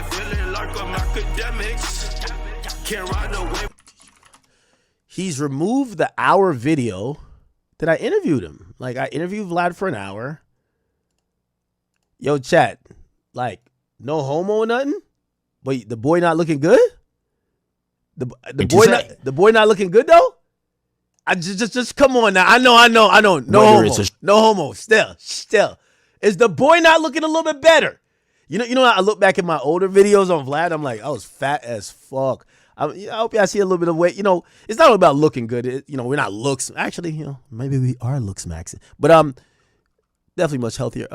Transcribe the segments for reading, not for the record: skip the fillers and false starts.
feeling like I'm academics. Can't ride away. He's removed the hour video that I interviewed him. Like, I interviewed Vlad for an hour. Yo, chat, like, no homo or nothing? But the boy not looking good? The boy not looking good though? I just come on now. I know. No homo. No homo. Still. Is the boy not looking a little bit better? You know, I look back at my older videos on Vlad, I'm like, I was fat as fuck. I hope y'all see a little bit of weight. You know, it's not all about looking good. We're not looks. Actually, maybe we are looks maxing. But definitely much healthier.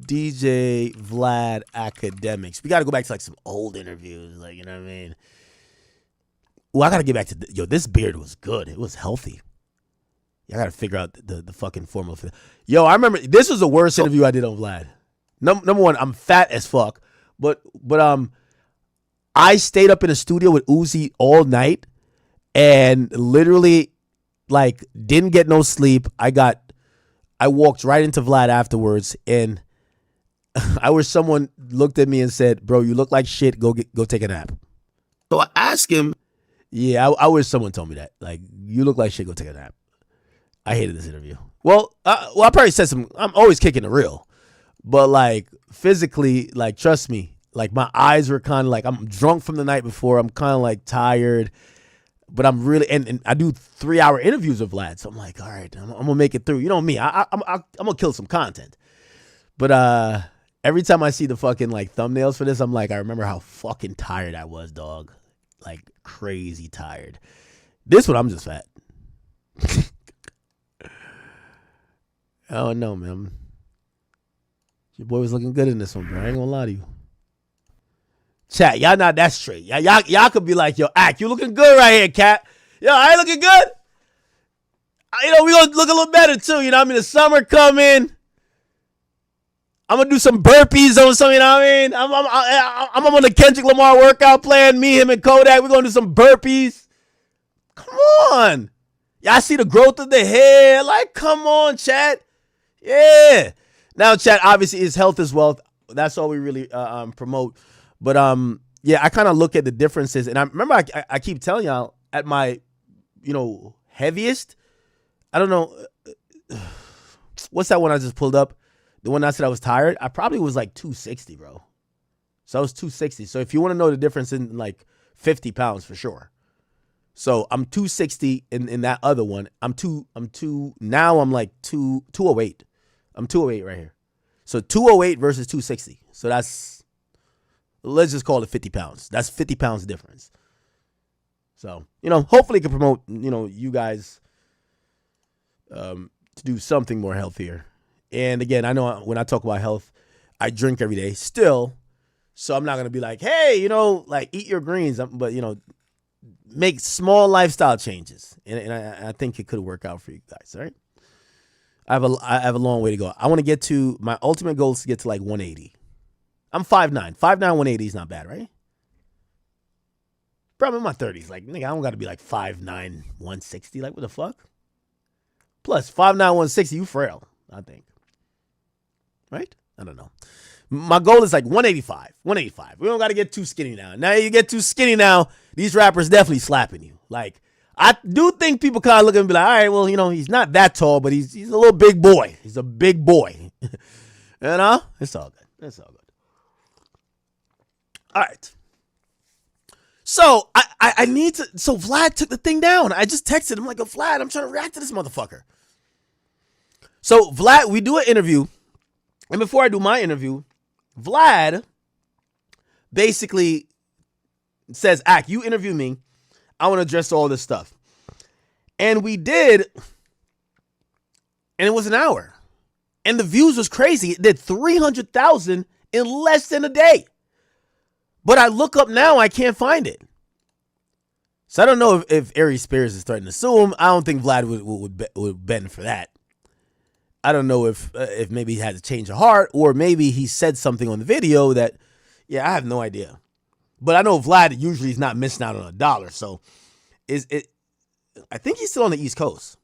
DJ Vlad Academics. We got to go back to like some old interviews. Like, you know what I mean? Well, I got to get back to, this beard was good. It was healthy. I got to figure out the fucking formula for that. Yo, I remember, this was the worst interview I did on Vlad. Number one, I'm fat as fuck. But I stayed up in a studio with Uzi all night and literally, like, didn't get no sleep. I walked right into Vlad afterwards, and I wish someone looked at me and said, bro, you look like shit. Go take a nap. So I asked him. Yeah, I wish someone told me that. Like, you look like shit. Go take a nap. I hated this interview. Well, I probably said I'm always kicking the real. But, like, physically, like, trust me, like, my eyes were kind of like, I'm drunk from the night before. I'm kind of, like, tired. But I'm really, and I do 3-hour interviews with Vlad. So I'm like, all right, I'm going to make it through. You know me, I'm going to kill some content. But every time I see the fucking, like, thumbnails for this, I'm like, I remember how fucking tired I was, dog. Like, crazy tired. This one, I'm just fat. I don't know, man. Your boy was looking good in this one, bro. I ain't gonna lie to you. Chat, y'all not that straight. Y'all could be like, yo, Ack, you looking good right here, cat. Yo, I ain't looking good. We gonna look a little better too. You know what I mean? The summer coming. I'm gonna do some burpees on something. You know what I mean? I'm on the Kendrick Lamar workout plan. Me, him, and Kodak. We're gonna do some burpees. Come on. Y'all see the growth of the hair? Like, come on, chat. Yeah. Now, chat, obviously, is health is wealth. That's all we really promote. But, yeah, I kind of look at the differences. And I remember I keep telling y'all at my, heaviest, I don't know. What's that one I just pulled up? The one I said I was tired? I probably was like 260, bro. So I was 260. So if you want to know the difference in like 50 pounds for sure. So I'm 260 in that other one. Now I'm like 208. I'm 208 right here. So 208 versus 260. So let's just call it 50 pounds. That's 50 pounds difference. So, hopefully it can promote, you guys to do something more healthier. And again, I know when I talk about health, I drink every day still. So I'm not going to be like, hey, like eat your greens. But, make small lifestyle changes. And I think it could work out for you guys. All right. I have a long way to go. I want to get to, my ultimate goal is to get to like 180. I'm 5'9". 5'9", 180 is not bad, right? Bro, I'm in my 30s. Like, nigga, I don't got to be like 5'9", 160. Like, what the fuck? Plus, 5'9", 160, you frail, I think. Right? I don't know. My goal is like 185. 185. We don't got to get too skinny now. Now you get too skinny now, these rappers definitely slapping you. Like, I do think people kind of look at him and be like, all right, well, he's not that tall, but he's a little big boy. He's a big boy. It's all good. It's all good. All right. So I need to. So Vlad took the thing down. I just texted him like, Vlad, I'm trying to react to this motherfucker. So Vlad, we do an interview. And before I do my interview, Vlad basically says, Ack, you interview me. I want to address all this stuff. And we did. And it was an hour. And the views was crazy. It did 300,000 in less than a day. But I look up now, I can't find it. So I don't know if Aries Spears is starting to sue him. I don't think Vlad would bend for that. I don't know if maybe he had to change of heart, or maybe he said something on the video that, I have no idea. But I know Vlad usually is not missing out on a dollar. So I think he's still on the East Coast.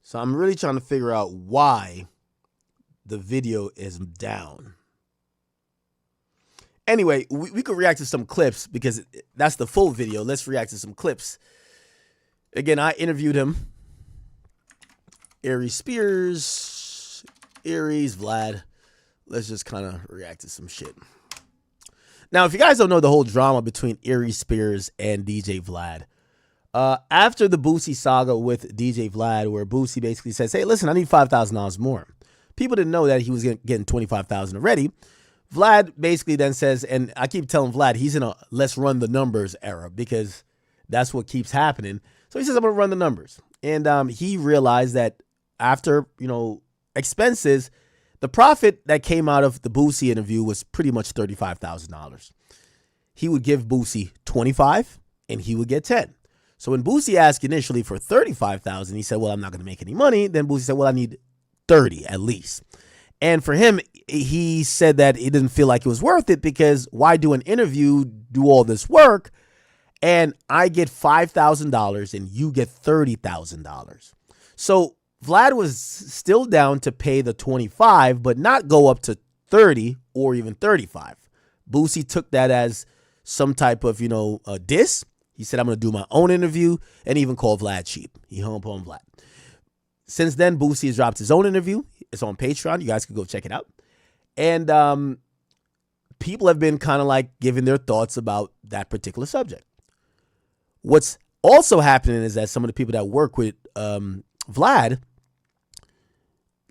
So I'm really trying to figure out why the video is down. Anyway, we could react to some clips because that's the full video. Let's react to some clips. Again, I interviewed him. Aries Spears, Aries, Vlad. Let's just kind of react to some shit. Now, if you guys don't know the whole drama between Aries Spears and DJ Vlad, after the Boosie saga with DJ Vlad, where Boosie basically says, hey, listen, I need $5,000 more. People didn't know that he was getting $25,000 already. Vlad basically then says, and I keep telling Vlad, he's in a let's run the numbers era because that's what keeps happening. So he says, I'm going to run the numbers. And he realized that after, expenses, the profit that came out of the Boosie interview was pretty much $35,000. He would give Boosie $25 and he would get $10. So when Boosie asked initially for $35,000, he said, well, I'm not going to make any money. Then Boosie said, well, I need $30 at least. And for him, he said that he didn't feel like it was worth it because why do an interview, do all this work, and I get $5,000 and you get $30,000. So Vlad was still down to pay the 25, but not go up to 30 or even 35. Boosie took that as some type of, a diss. He said, I'm going to do my own interview, and even called Vlad cheap. He hung up on Vlad. Since then, Boosie has dropped his own interview. It's on Patreon. You guys can go check it out. And people have been kind of like giving their thoughts about that particular subject. What's also happening is that some of the people that work with Vlad,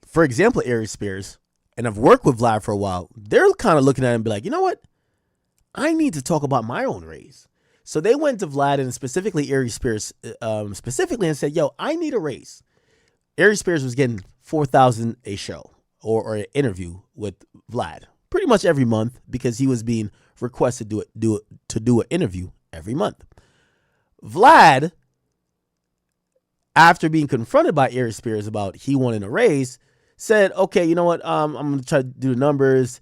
for example, Aries Spears, and I've worked with Vlad for a while, they're kind of looking at him and be like, you know what? I need to talk about my own raise. So they went to Vlad and specifically Aries Spears specifically and said, yo, I need a raise. Aries Spears was getting $4,000 a show or an interview with Vlad pretty much every month because he was being requested to do an interview every month. Vlad, after being confronted by Aries Spears about he wanting a raise, said, okay, you know what? I'm going to try to do the numbers.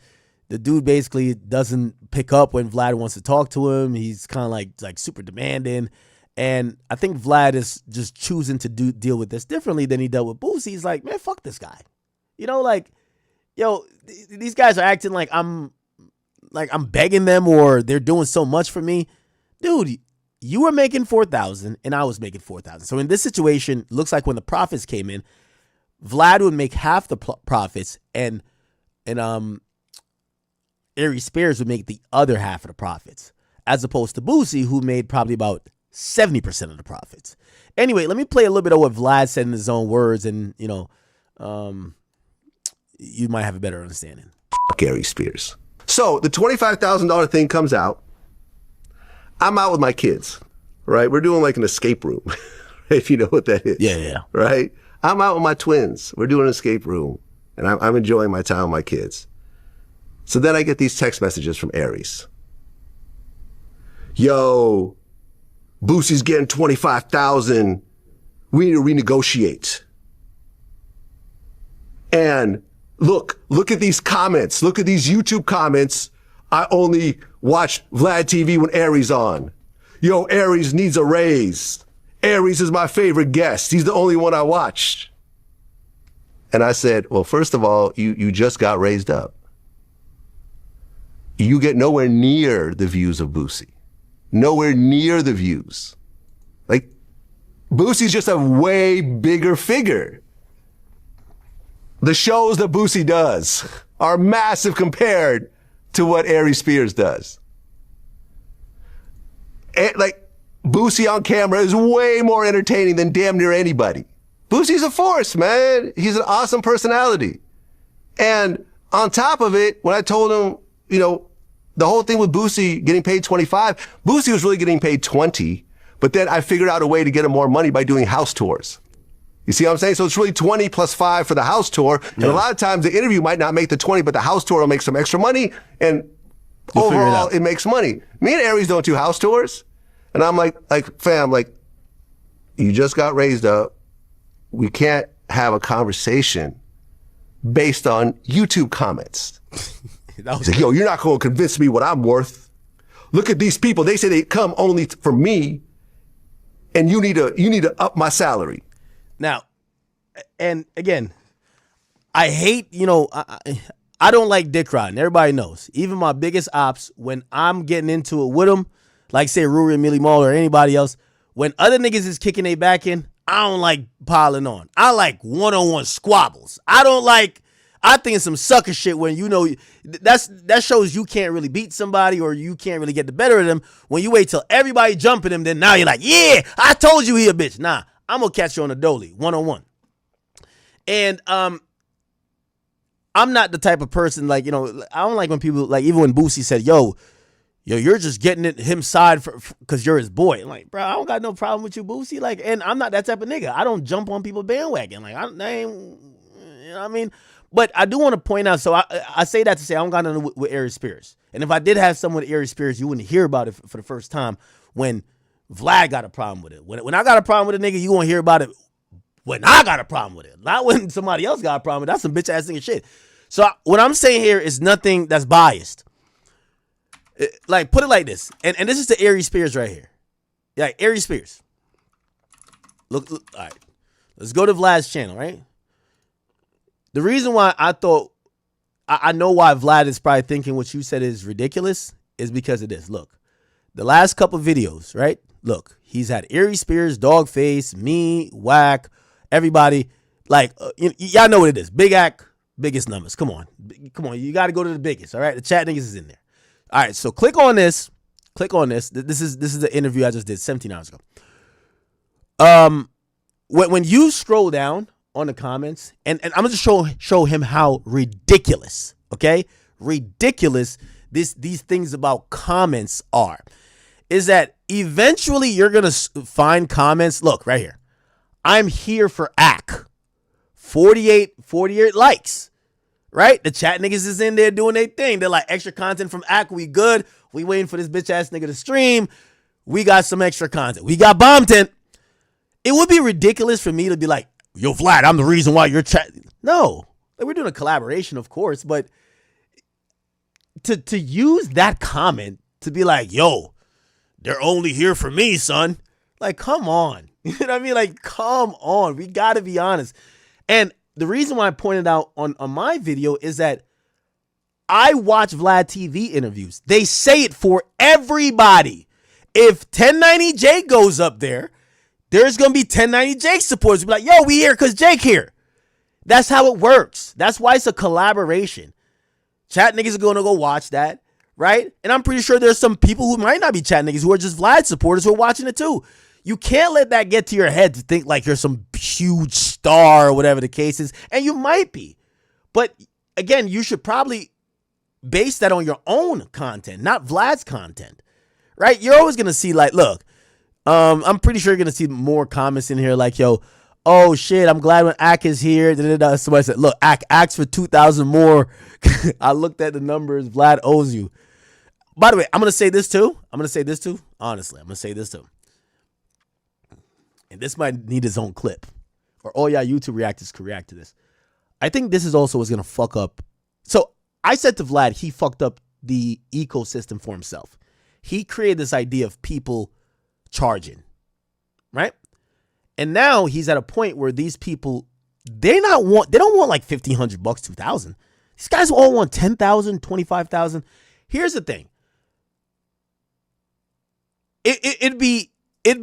The dude basically doesn't pick up when Vlad wants to talk to him. He's kind of like super demanding. And I think Vlad is just choosing to deal with this differently than he dealt with Boosie. He's like, man, fuck this guy. These guys are acting like I'm begging them or they're doing so much for me. Dude, you were making $4,000 and I was making $4,000. So in this situation, looks like when the profits came in, Vlad would make half the profits and Aries Spears would make the other half of the profits, as opposed to Boosie, who made probably about 70% of the profits. Anyway, let me play a little bit of what Vlad said in his own words, and you might have a better understanding. Aries Spears. So the $25,000 thing comes out. I'm out with my kids, right? We're doing like an escape room, if you know what that is. Yeah. Right? I'm out with my twins. We're doing an escape room, and I'm enjoying my time with my kids. So then I get these text messages from Aries. Yo, Boosie's getting $25,000. We need to renegotiate. And look at these comments. Look at these YouTube comments. I only watch Vlad TV when Aries on. Yo, Aries needs a raise. Aries is my favorite guest. He's the only one I watched. And I said, well, first of all, you just got raised up. You get nowhere near the views of Boosie. Nowhere near the views. Like, Boosie's just a way bigger figure. The shows that Boosie does are massive compared to what Aries Spears does. And, Boosie on camera is way more entertaining than damn near anybody. Boosie's a force, man. He's an awesome personality. And on top of it, when I told him, the whole thing with Boosie getting paid 25, Boosie was really getting paid 20, but then I figured out a way to get him more money by doing house tours. You see what I'm saying? So it's really 20 plus 5 for the house tour. Yeah. And a lot of times the interview might not make the 20, but the house tour will make some extra money. And overall, it makes money. Me and Aries don't do house tours. And I'm like, fam, you just got raised up. We can't have a conversation based on YouTube comments. He's like, yo, you're not going to convince me what I'm worth. Look at these people. They say they come only for me, and you need to up my salary. Now, and again, I hate, I don't like dick riding. Everybody knows. Even my biggest ops, when I'm getting into it with them, like say Ruri and Millie Mall or anybody else, when other niggas is kicking their back in, I don't like piling on. I like one-on-one squabbles. I think it's some sucker shit when that shows you can't really beat somebody or you can't really get the better of them. When you wait till everybody jumping him, then now you're like, yeah, I told you he a bitch. Nah, I'm gonna catch you on a dolly, one-on-one. And I'm not the type of person I don't like when people even when Boosie said, yo, you're just getting it him side because you're his boy. I'm like, bro, I don't got no problem with you, Boosie. And I'm not that type of nigga. I don't jump on people bandwagon. I ain't, you know what I mean? But I do want to point out, so I say that to say I don't got nothing with Aries Spears. And if I did have someone with Aries Spears, you wouldn't hear about it for the first time when Vlad got a problem with it. When I got a problem with a nigga, you won't hear about it when I got a problem with it. Not when somebody else got a problem with it. That's some bitch ass nigga shit. So what I'm saying here is nothing that's biased. Put it like this. And this is the Aries Spears right here. Yeah, Aries Spears. Look, all right. Let's go to Vlad's channel, right? The reason why I thought, I know why Vlad is probably thinking what you said is ridiculous is because of this. Look, the last couple videos, right? Look, he's had Aries Spears, Dogface, me, Whack, everybody. Y'all know what it is. Big Act, biggest numbers. Come on. You got to go to the biggest, all right? The chat niggas is in there. All right, so click on this. This is the interview I just did 17 hours ago. When you scroll down on the comments, and I'm gonna just show him how ridiculous, okay? Ridiculous these things about comments are. Is that eventually you're gonna find comments. Look right here. I'm here for AK. 48 likes. Right? The chat niggas is in there doing their thing. They're like, extra content from AK. We good. We waiting for this bitch ass nigga to stream. We got some extra content. We got bomb tent. It would be ridiculous for me to be like, yo, Vlad, I'm the reason why you're chatting. No. We're doing a collaboration, of course, but to use that comment to be like, yo, they're only here for me, son. Come on. You know what I mean? Come on. We got to be honest. And the reason why I pointed out on my video is that I watch Vlad TV interviews. They say it for everybody. If 1090J goes up there, there's going to be 1090J supporters. Be like, yo, we here because Jake here. That's how it works. That's why it's a collaboration. Chat niggas are going to go watch that, right? And I'm pretty sure there's some people who might not be chat niggas who are just Vlad supporters who are watching it too. You can't let that get to your head to think like you're some huge star or whatever the case is. And you might be. But again, you should probably base that on your own content, not Vlad's content, right? You're always going to see look, I'm pretty sure you're going to see more comments in here like, yo, oh shit, I'm glad when AK is here. Somebody said, look, AK asks for 2,000 more. I looked at the numbers. Vlad owes you. By the way, I'm going to say this too. Honestly, I'm going to say this too. And this might need its own clip. Or all y'all YouTube reactors could react to this. I think this is also what's going to fuck up. So I said to Vlad, he fucked up the ecosystem for himself. He created this idea of people charging, right? And now he's at a point where these people, they don't want like $1,500, 2,000. These guys all want 10,000, 25,000. Here's the thing. It'd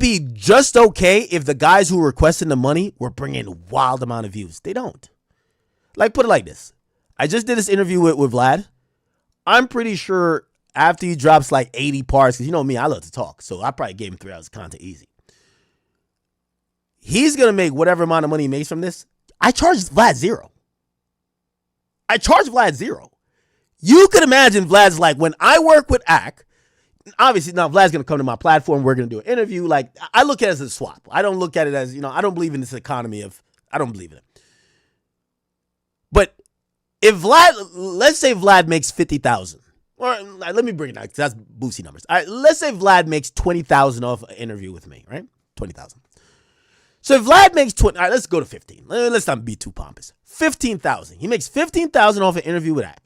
be just okay if the guys who were requesting the money were bringing a wild amount of views. They don't. Put it like this. I just did this interview with Vlad. I'm pretty sure after he drops 80 parts, because you know me, I love to talk. So I probably gave him 3 hours of content easy. He's going to make whatever amount of money he makes from this. I charge Vlad zero. You could imagine Vlad's when I work with AK, obviously now Vlad's going to come to my platform. We're going to do an interview. I look at it as a swap. I don't look at it as, I don't believe in this economy I don't believe in it. But if let's say Vlad makes 50,000, or let me bring it down because that's Boosie numbers. All right, let's say Vlad makes 20,000 off an interview with me, right? 20,000. So if Vlad makes 20, all right, let's go to 15. Let's not be too pompous. 15,000. He makes 15,000 off an interview with AK.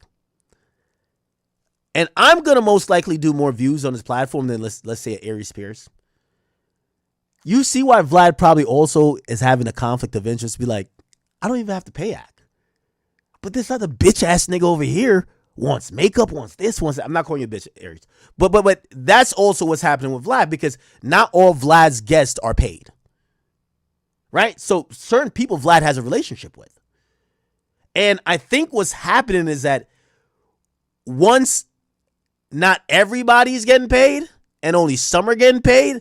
And I'm going to most likely do more views on his platform than let's say Aries Spears. You see why Vlad probably also is having a conflict of interest. Be like, I don't even have to pay AK. But this other bitch ass nigga over here wants makeup, wants this, wants that. I'm not calling you a bitch, Aries. But that's also what's happening with Vlad, because not all Vlad's guests are paid. Right? So certain people Vlad has a relationship with. And I think what's happening is that once not everybody's getting paid and only some are getting paid,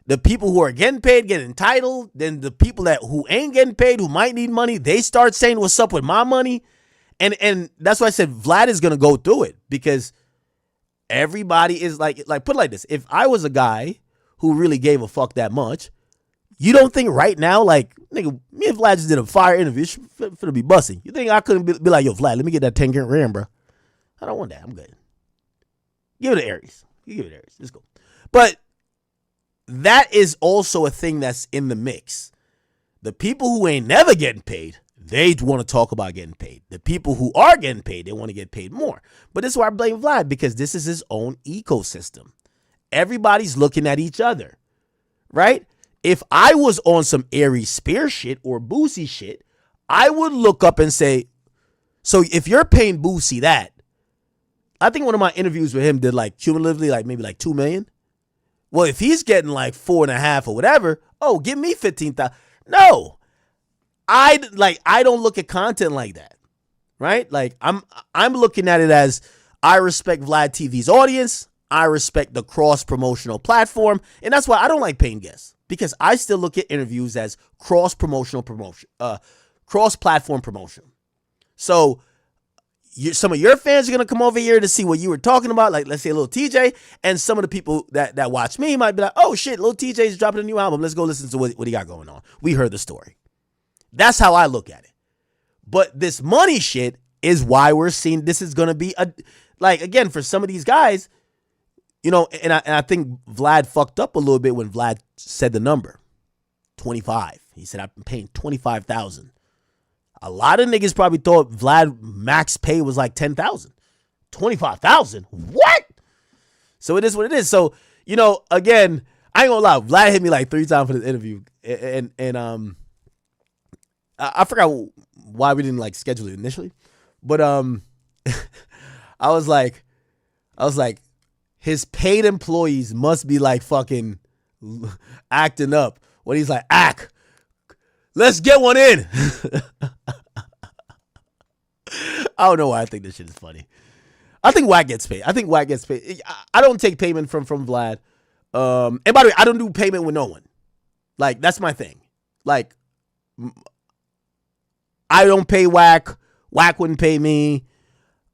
the people who are getting paid get entitled. Then the people who ain't getting paid, who might need money, they start saying, what's up with my money? And that's why I said Vlad is going to go through it, because everybody is like put it like this. If I was a guy who really gave a fuck that much, you don't think right now, like, nigga, me and Vlad just did a fire interview, it's finna be busting. You think I couldn't be like, yo, Vlad, let me get that 10 grand, bro. I don't want that. I'm good. Give it to Aries. You give it to Aries. Let's go. But that is also a thing that's in the mix. The people who ain't never getting paid, they want to talk about getting paid. The people who are getting paid, they want to get paid more. But this is why I blame Vlad, because this is his own ecosystem. Everybody's looking at each other, right? If I was on some Aries Spears shit or Boosie shit, I would look up and say, so if you're paying Boosie that, I think one of my interviews with him did like cumulatively like maybe like 2 million. Well, if he's getting like 4.5 or whatever, oh, give me 15,000. No, I don't look at content like that, right? Like I'm looking at it as, I respect Vlad TV's audience. I respect the cross promotional platform, and that's why I don't like paying guests, because I still look at interviews as cross promotional promotion, cross platform promotion. So some of your fans are going to come over here to see what you were talking about. Like, let's say Lil TJ, and some of the people that watch me might be like, oh shit, Lil TJ's dropping a new album. Let's go listen to what he got going on. We heard the story. That's how I look at it. But this money shit is why we're seeing this is going to be again, for some of these guys, you know, and I think Vlad fucked up a little bit when Vlad said the number 25. He said, I'm paying 25,000. A lot of niggas probably thought Vlad max pay was like 10,000. 25,000? What? So it is what it is. So, you know, again, I ain't gonna lie, Vlad hit me like 3 times for this interview. And I forgot why we didn't like schedule it initially. But I was like, his paid employees must be like fucking acting up when he's like, let's get one in. I don't know why I think this shit is funny. I think Wack gets paid. I don't take payment from Vlad. And by the way, I don't do payment with no one. Like, that's my thing. Like, I don't pay Wack. Wack wouldn't pay me.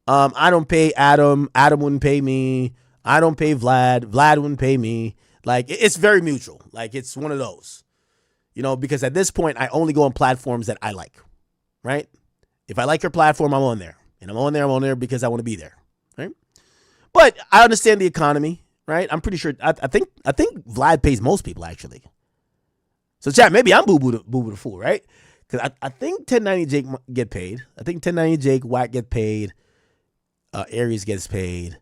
I don't pay Adam. Adam wouldn't pay me. I don't pay Vlad. Vlad wouldn't pay me. Like, it's very mutual. Like, it's one of those. You know, because at this point, I only go on platforms that I like, right? If I like your platform, I'm on there. And I'm on there because I want to be there, right? But I understand the economy, right? I'm pretty sure, I think Vlad pays most people, actually. So, chat, maybe I'm boo-boo the fool, right? Because I think 1090 Jake get paid. I think 1090 Jake, Wack get paid. Aries gets paid.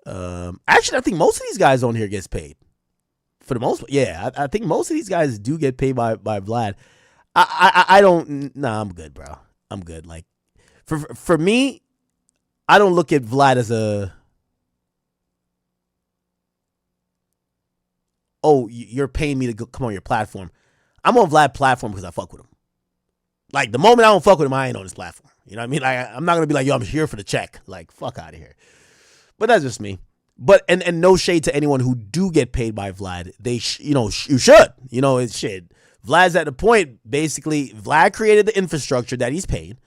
Actually, I think most of these guys on here gets paid. For the most part, yeah, I think most of these guys do get paid by Vlad. I don't. Nah, I'm good, bro. I'm good. Like, for me, I don't look at Vlad as a, oh, you're paying me to come on your platform. I'm on Vlad's platform because I fuck with him. Like, the moment I don't fuck with him, I ain't on his platform. You know what I mean? Like, I'm not gonna be like, yo, I'm here for the check. Like, fuck out of here. But that's just me. But and no shade to anyone who do get paid by Vlad. They you should. You know, it's shit. Vlad's at the point, basically, Vlad created the infrastructure that he's paid.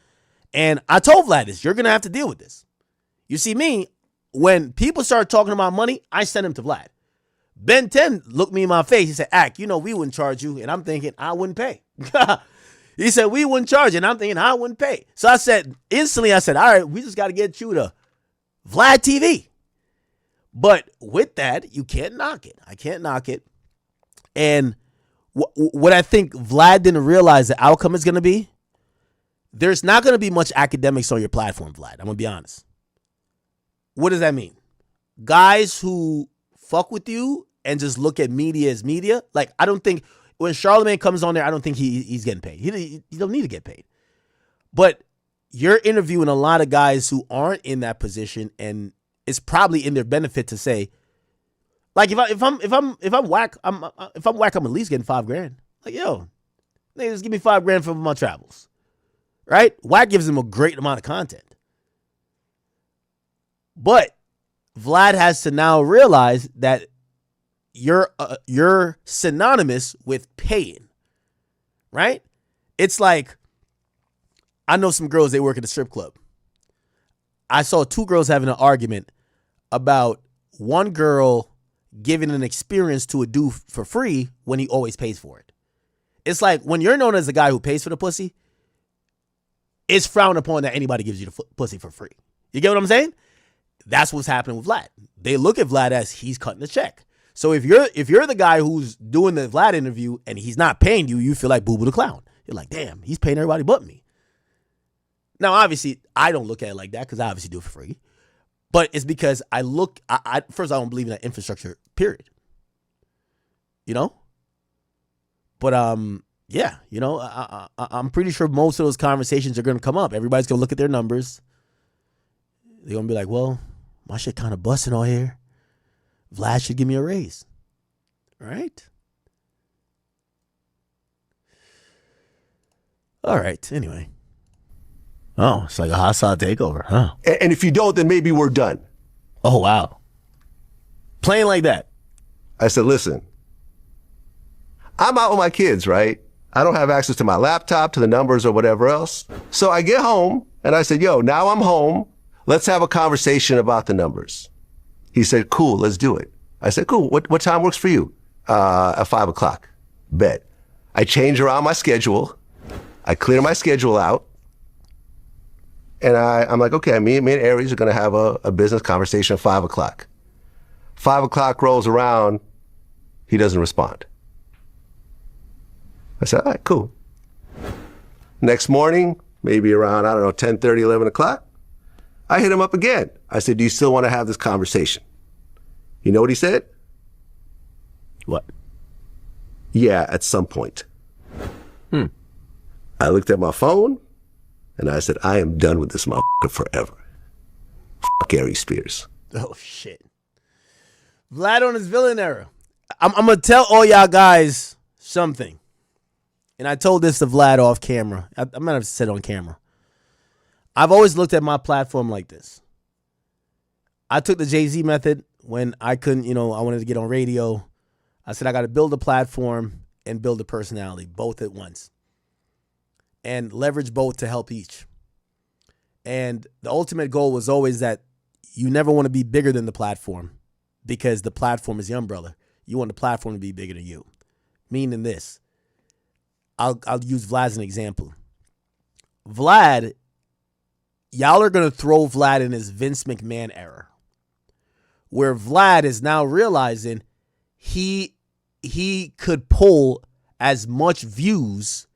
And I told Vlad this, you're gonna have to deal with this. You see me, when people start talking about money, I send him to Vlad. Ben 10 looked me in my face. He said, we wouldn't charge you. And I'm thinking, I wouldn't pay. He said, we wouldn't charge you. And I'm thinking, I wouldn't pay. So I said, instantly, all right, we just got to get you to Vlad TV. But with that, you can't knock it. I can't knock it. And what I think Vlad didn't realize the outcome is going to be, there's not going to be much academics on your platform, Vlad. I'm going to be honest. What does that mean? Guys who fuck with you and just look at media as media. Like, I don't think when Charlemagne comes on there, I don't think he's getting paid. He don't need to get paid. But you're interviewing a lot of guys who aren't in that position, and it's probably in their benefit to say, like, if I'm whack, I'm at least getting $5,000. Like, yo, nigga, just give me $5,000 for my travels, right? Whack gives them a great amount of content, but Vlad has to now realize that you're synonymous with paying, right? It's like, I know some girls, they work at a strip club. I saw two girls having an argument about one girl giving an experience to a dude for free when he always pays for it. It's like, when you're known as a guy who pays for the pussy, it's frowned upon that anybody gives you the pussy for free. You get what I'm saying? That's what's happening with Vlad. They look at Vlad as he's cutting the check. So if you're the guy who's doing the Vlad interview and he's not paying you, you feel like Boo Boo the Clown. You're like, damn, he's paying everybody but me. Now, obviously, I don't look at it like that because I obviously do it for free. But it's because first, I don't believe in that infrastructure, period. You know? But, yeah, you know, I'm pretty sure most of those conversations are going to come up. Everybody's going to look at their numbers. They're going to be like, well, my shit kind of busting on here. Vlad should give me a raise. Right? All right, anyway. Oh, it's like a hostile takeover, huh? And if you don't, then maybe we're done. Oh, wow. Playing like that. I said, listen, I'm out with my kids, right? I don't have access to my laptop, to the numbers or whatever else. So I get home and I said, yo, now I'm home. Let's have a conversation about the numbers. He said, cool, let's do it. I said, cool. What time works for you? At 5 o'clock. Bet. I change around my schedule. I clear my schedule out. And I'm like, okay, me and Aries are going to have a business conversation at 5 o'clock. 5 o'clock rolls around. He doesn't respond. I said, all right, cool. Next morning, maybe around, 10:30, 11 o'clock, I hit him up again. I said, do you still want to have this conversation? You know what he said? What? Yeah, at some point. I looked at my phone and I said, I am done with this motherfucker forever. Fuck Aries Spears. Oh, shit. Vlad on his villain era. I'm going to tell all y'all guys something. And I told this to Vlad off camera. I might have said it on camera. I've always looked at my platform like this. I took the Jay-Z method when I couldn't, I wanted to get on radio. I said, I got to build a platform and build a personality, both at once. And leverage both to help each. And the ultimate goal was always that you never want to be bigger than the platform because the platform is the umbrella. You want the platform to be bigger than you. Meaning this. I'll use Vlad as an example. Vlad, y'all are going to throw Vlad in his Vince McMahon era. Where Vlad is now realizing he could pull as much views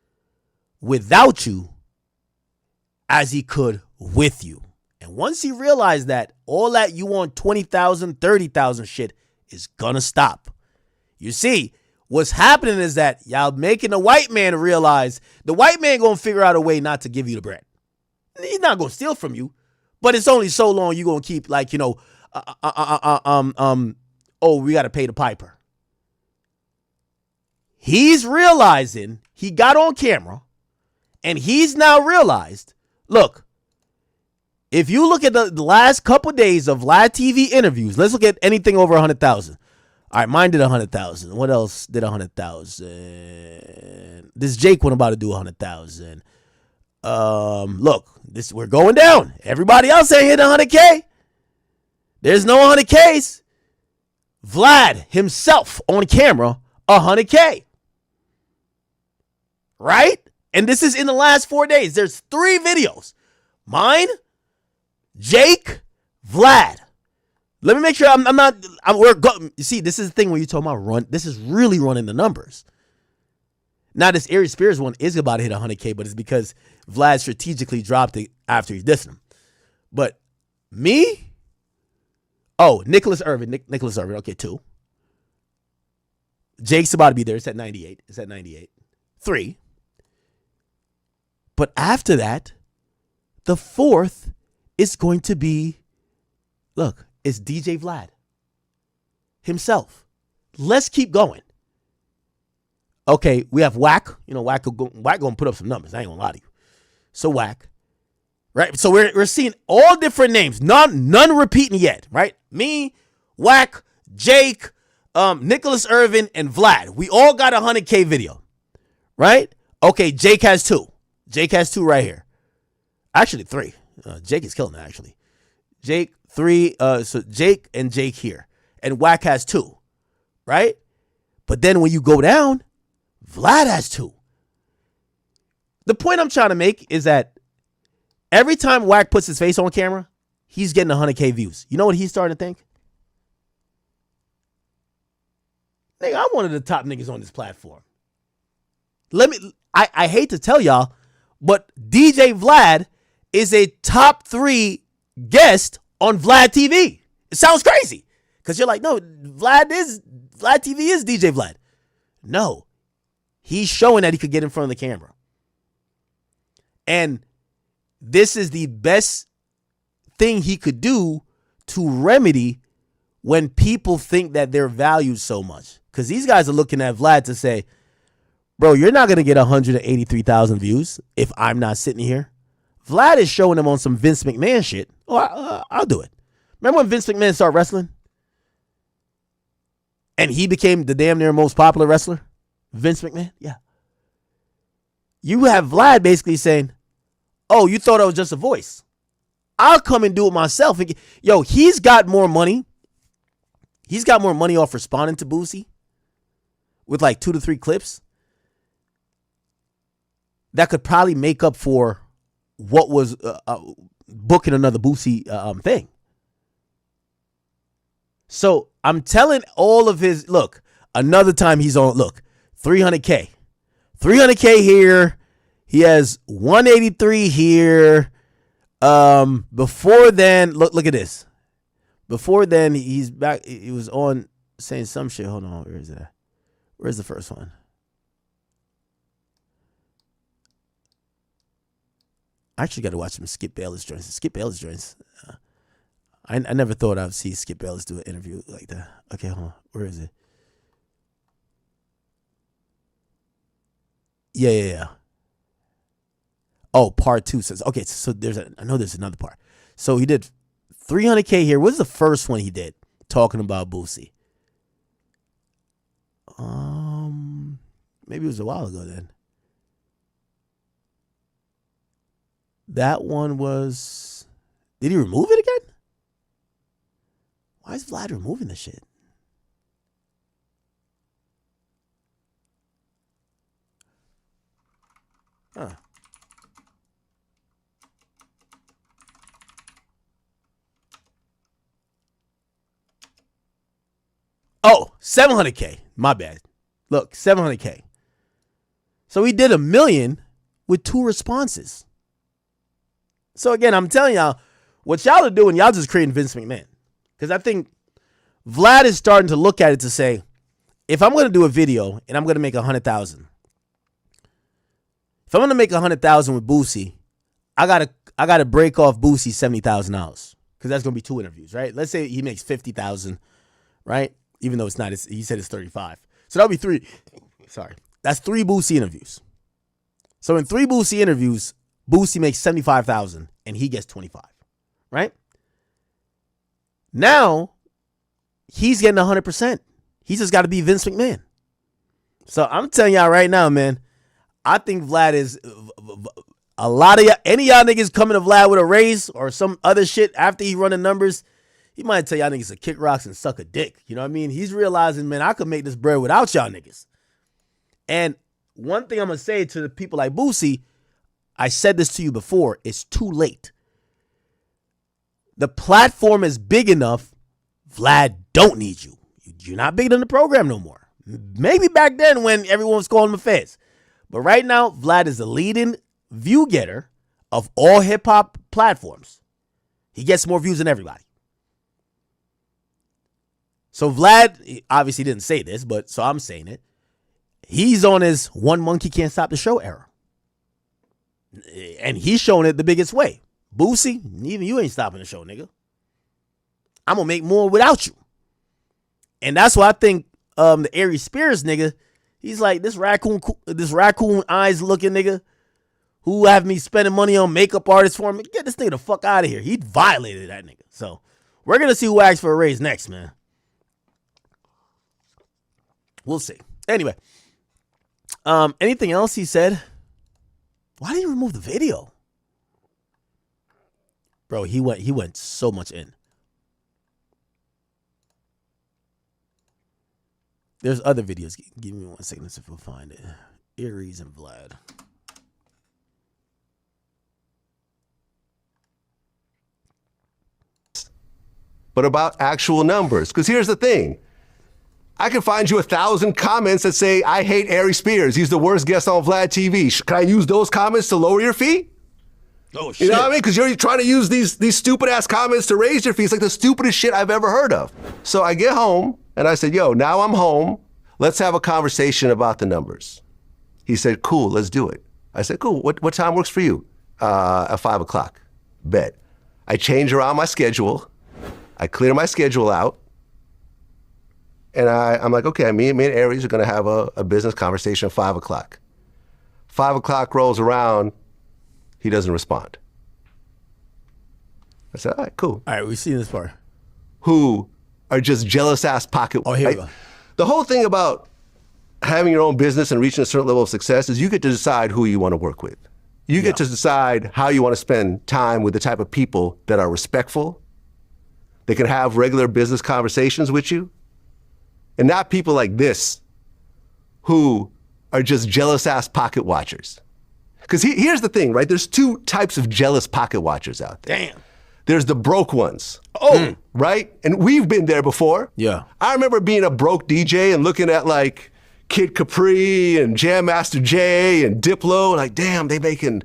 without you as he could with you. And once he realized that, all that you want 20,000, 30,000 shit is gonna stop. You see, what's happening is that y'all making the white man realize the white man gonna figure out a way not to give you the bread. He's not gonna steal from you, but it's only so long you gonna keep like, oh, we gotta pay the piper. He's realizing he got on camera and he's now realized, look, if you look at the last couple of days of live TV interviews, let's look at anything over 100,000. All right, mine did 100,000. What else did 100,000? This Jake one about to do 100,000. Look, we're going down. Everybody else ain't hit 100K. There's no 100Ks. Vlad himself on camera, 100K. Right? And this is in the last 4 days. There's 3 videos. Mine, Jake, Vlad. Let me make sure you see, this is the thing when you talk about run. This is really running the numbers. Now, this Aries Spears one is about to hit 100K, but it's because Vlad strategically dropped it after he dissed him. But me, Nicholas Irvin, okay, 2. Jake's about to be there. It's at 98. 3. But after that, The fourth is going to be, look, it's DJ Vlad himself. Let's keep going. Okay, we have Whack. You know, Whack gonna put up some numbers. I ain't gonna lie to you. So Whack, right? So we're seeing all different names. None repeating yet, right? Me, Whack, Jake, Nicholas Irvin, and Vlad. We all got a 100K video, right? Okay, Jake has 2. Jake has 2 right here. Actually, 3. Jake is killing it, actually. Jake, 3. So Jake and Jake here. And Whack has 2, right? But then when you go down, Vlad has 2. The point I'm trying to make is that every time Whack puts his face on camera, he's getting 100K views. You know what he's starting to think? Nigga, I'm one of the top niggas on this platform. I hate to tell y'all, but DJ Vlad is a top 3 guest on Vlad TV. It sounds crazy. Because you're like, no, Vlad TV is DJ Vlad. No. He's showing that he could get in front of the camera. And this is the best thing he could do to remedy when people think that they're valued so much. Because these guys are looking at Vlad to say, bro, you're not going to get 183,000 views if I'm not sitting here. Vlad is showing them on some Vince McMahon shit. Oh, I'll do it. Remember when Vince McMahon started wrestling? And he became the damn near most popular wrestler? Vince McMahon? Yeah. You have Vlad basically saying, oh, you thought I was just a voice. I'll come and do it myself. Yo, he's got more money. He's got more money off responding to Boosie with like 2 to 3 clips that could probably make up for what was booking another Boosie thing. So I'm telling all of his, look, another time he's on, look, 300K. 300K here. He has 183 here. Before then, look at this. Before then, he's back. He was on saying some shit. Hold on. Where is that? Where's the first one? I actually got to watch some Skip Bayless joints. Skip Bayless joints. I never thought I'd see Skip Bayless do an interview like that. Okay, hold on. Where is it? Yeah. Oh, part 2 says, okay, so I know there's another part. So he did 300K here. What's the first one he did talking about Boosie? Maybe it was a while ago then. That one was, did he remove it again? Why is Vlad removing this shit? Huh. Oh, 700K. My bad. Look, 700K. So he did 1 million with 2 responses. So again, I'm telling y'all, what y'all are doing, y'all just creating Vince McMahon. Because I think Vlad is starting to look at it to say, if I'm going to do a video and I'm going to make 100,000, if I'm going to make 100,000 with Boosie, I gotta break off Boosie $70,000 because that's going to be 2 interviews, right? Let's say he makes 50,000, right? Even though it's not, he said it's 35. So that'll be 3. Sorry, that's 3 Boosie interviews. So in 3 Boosie interviews, Boosie makes 75,000 and he gets 25, right? Now he's getting 100%. He's just got to be Vince McMahon. So I'm telling y'all right now, man, I think Vlad is a lot of y'all, any y'all niggas coming to Vlad with a raise or some other shit after he run the numbers, he might tell y'all niggas to kick rocks and suck a dick. You know what I mean? He's realizing, man, I could make this bread without y'all niggas. And one thing I'm going to say to the people like Boosie, I said this to you before, it's too late. The platform is big enough, Vlad don't need you. You're not bigger than the program no more. Maybe back then when everyone was calling him a fez. But right now, Vlad is the leading view getter of all hip-hop platforms. He gets more views than everybody. So Vlad, obviously didn't say this, but so I'm saying it. He's on his one monkey can't stop the show era. And he's showing it the biggest way. Boosie, even you ain't stopping the show, nigga. I'm gonna make more without you. And that's why I think the Aries Spears nigga, he's like this raccoon eyes looking nigga who have me spending money on makeup artists for me. Get this nigga the fuck out of here. He violated that nigga. So we're gonna see who asks for a raise next, man. We'll see. Anyway, anything else he said? Why did he remove the video? Bro, he went so much in. There's other videos. Give me 1 second if we'll find it. Aries and Vlad. But about actual numbers. Because here's the thing. I can find you 1,000 comments that say, I hate Aries Spears. He's the worst guest on Vlad TV. Can I use those comments to lower your fee? Oh, shit. You know what I mean? Because you're trying to use these stupid-ass comments to raise your fees. Like the stupidest shit I've ever heard of. So I get home, and I said, yo, now I'm home. Let's have a conversation about the numbers. He said, cool, let's do it. I said, cool, what time works for you? At 5 o'clock. Bet. I change around my schedule. I clear my schedule out. And I'm like, okay, me and Aries are going to have a business conversation at 5 o'clock. 5 o'clock rolls around. He doesn't respond. I said, all right, cool. All right, we've seen this part. Who are just jealous-ass pocket. Oh, here we go. The whole thing about having your own business and reaching a certain level of success is you get to decide who you want to work with. You get to decide how you want to spend time with the type of people that are respectful, they can have regular business conversations with you, and not people like this who are just jealous-ass pocket watchers. Because here's the thing, right? There's two types of jealous pocket watchers out there. Damn. There's the broke ones. Oh. Right? And we've been there before. Yeah. I remember being a broke DJ and looking at like Kid Capri and Jam Master Jay and Diplo, and like, damn, they making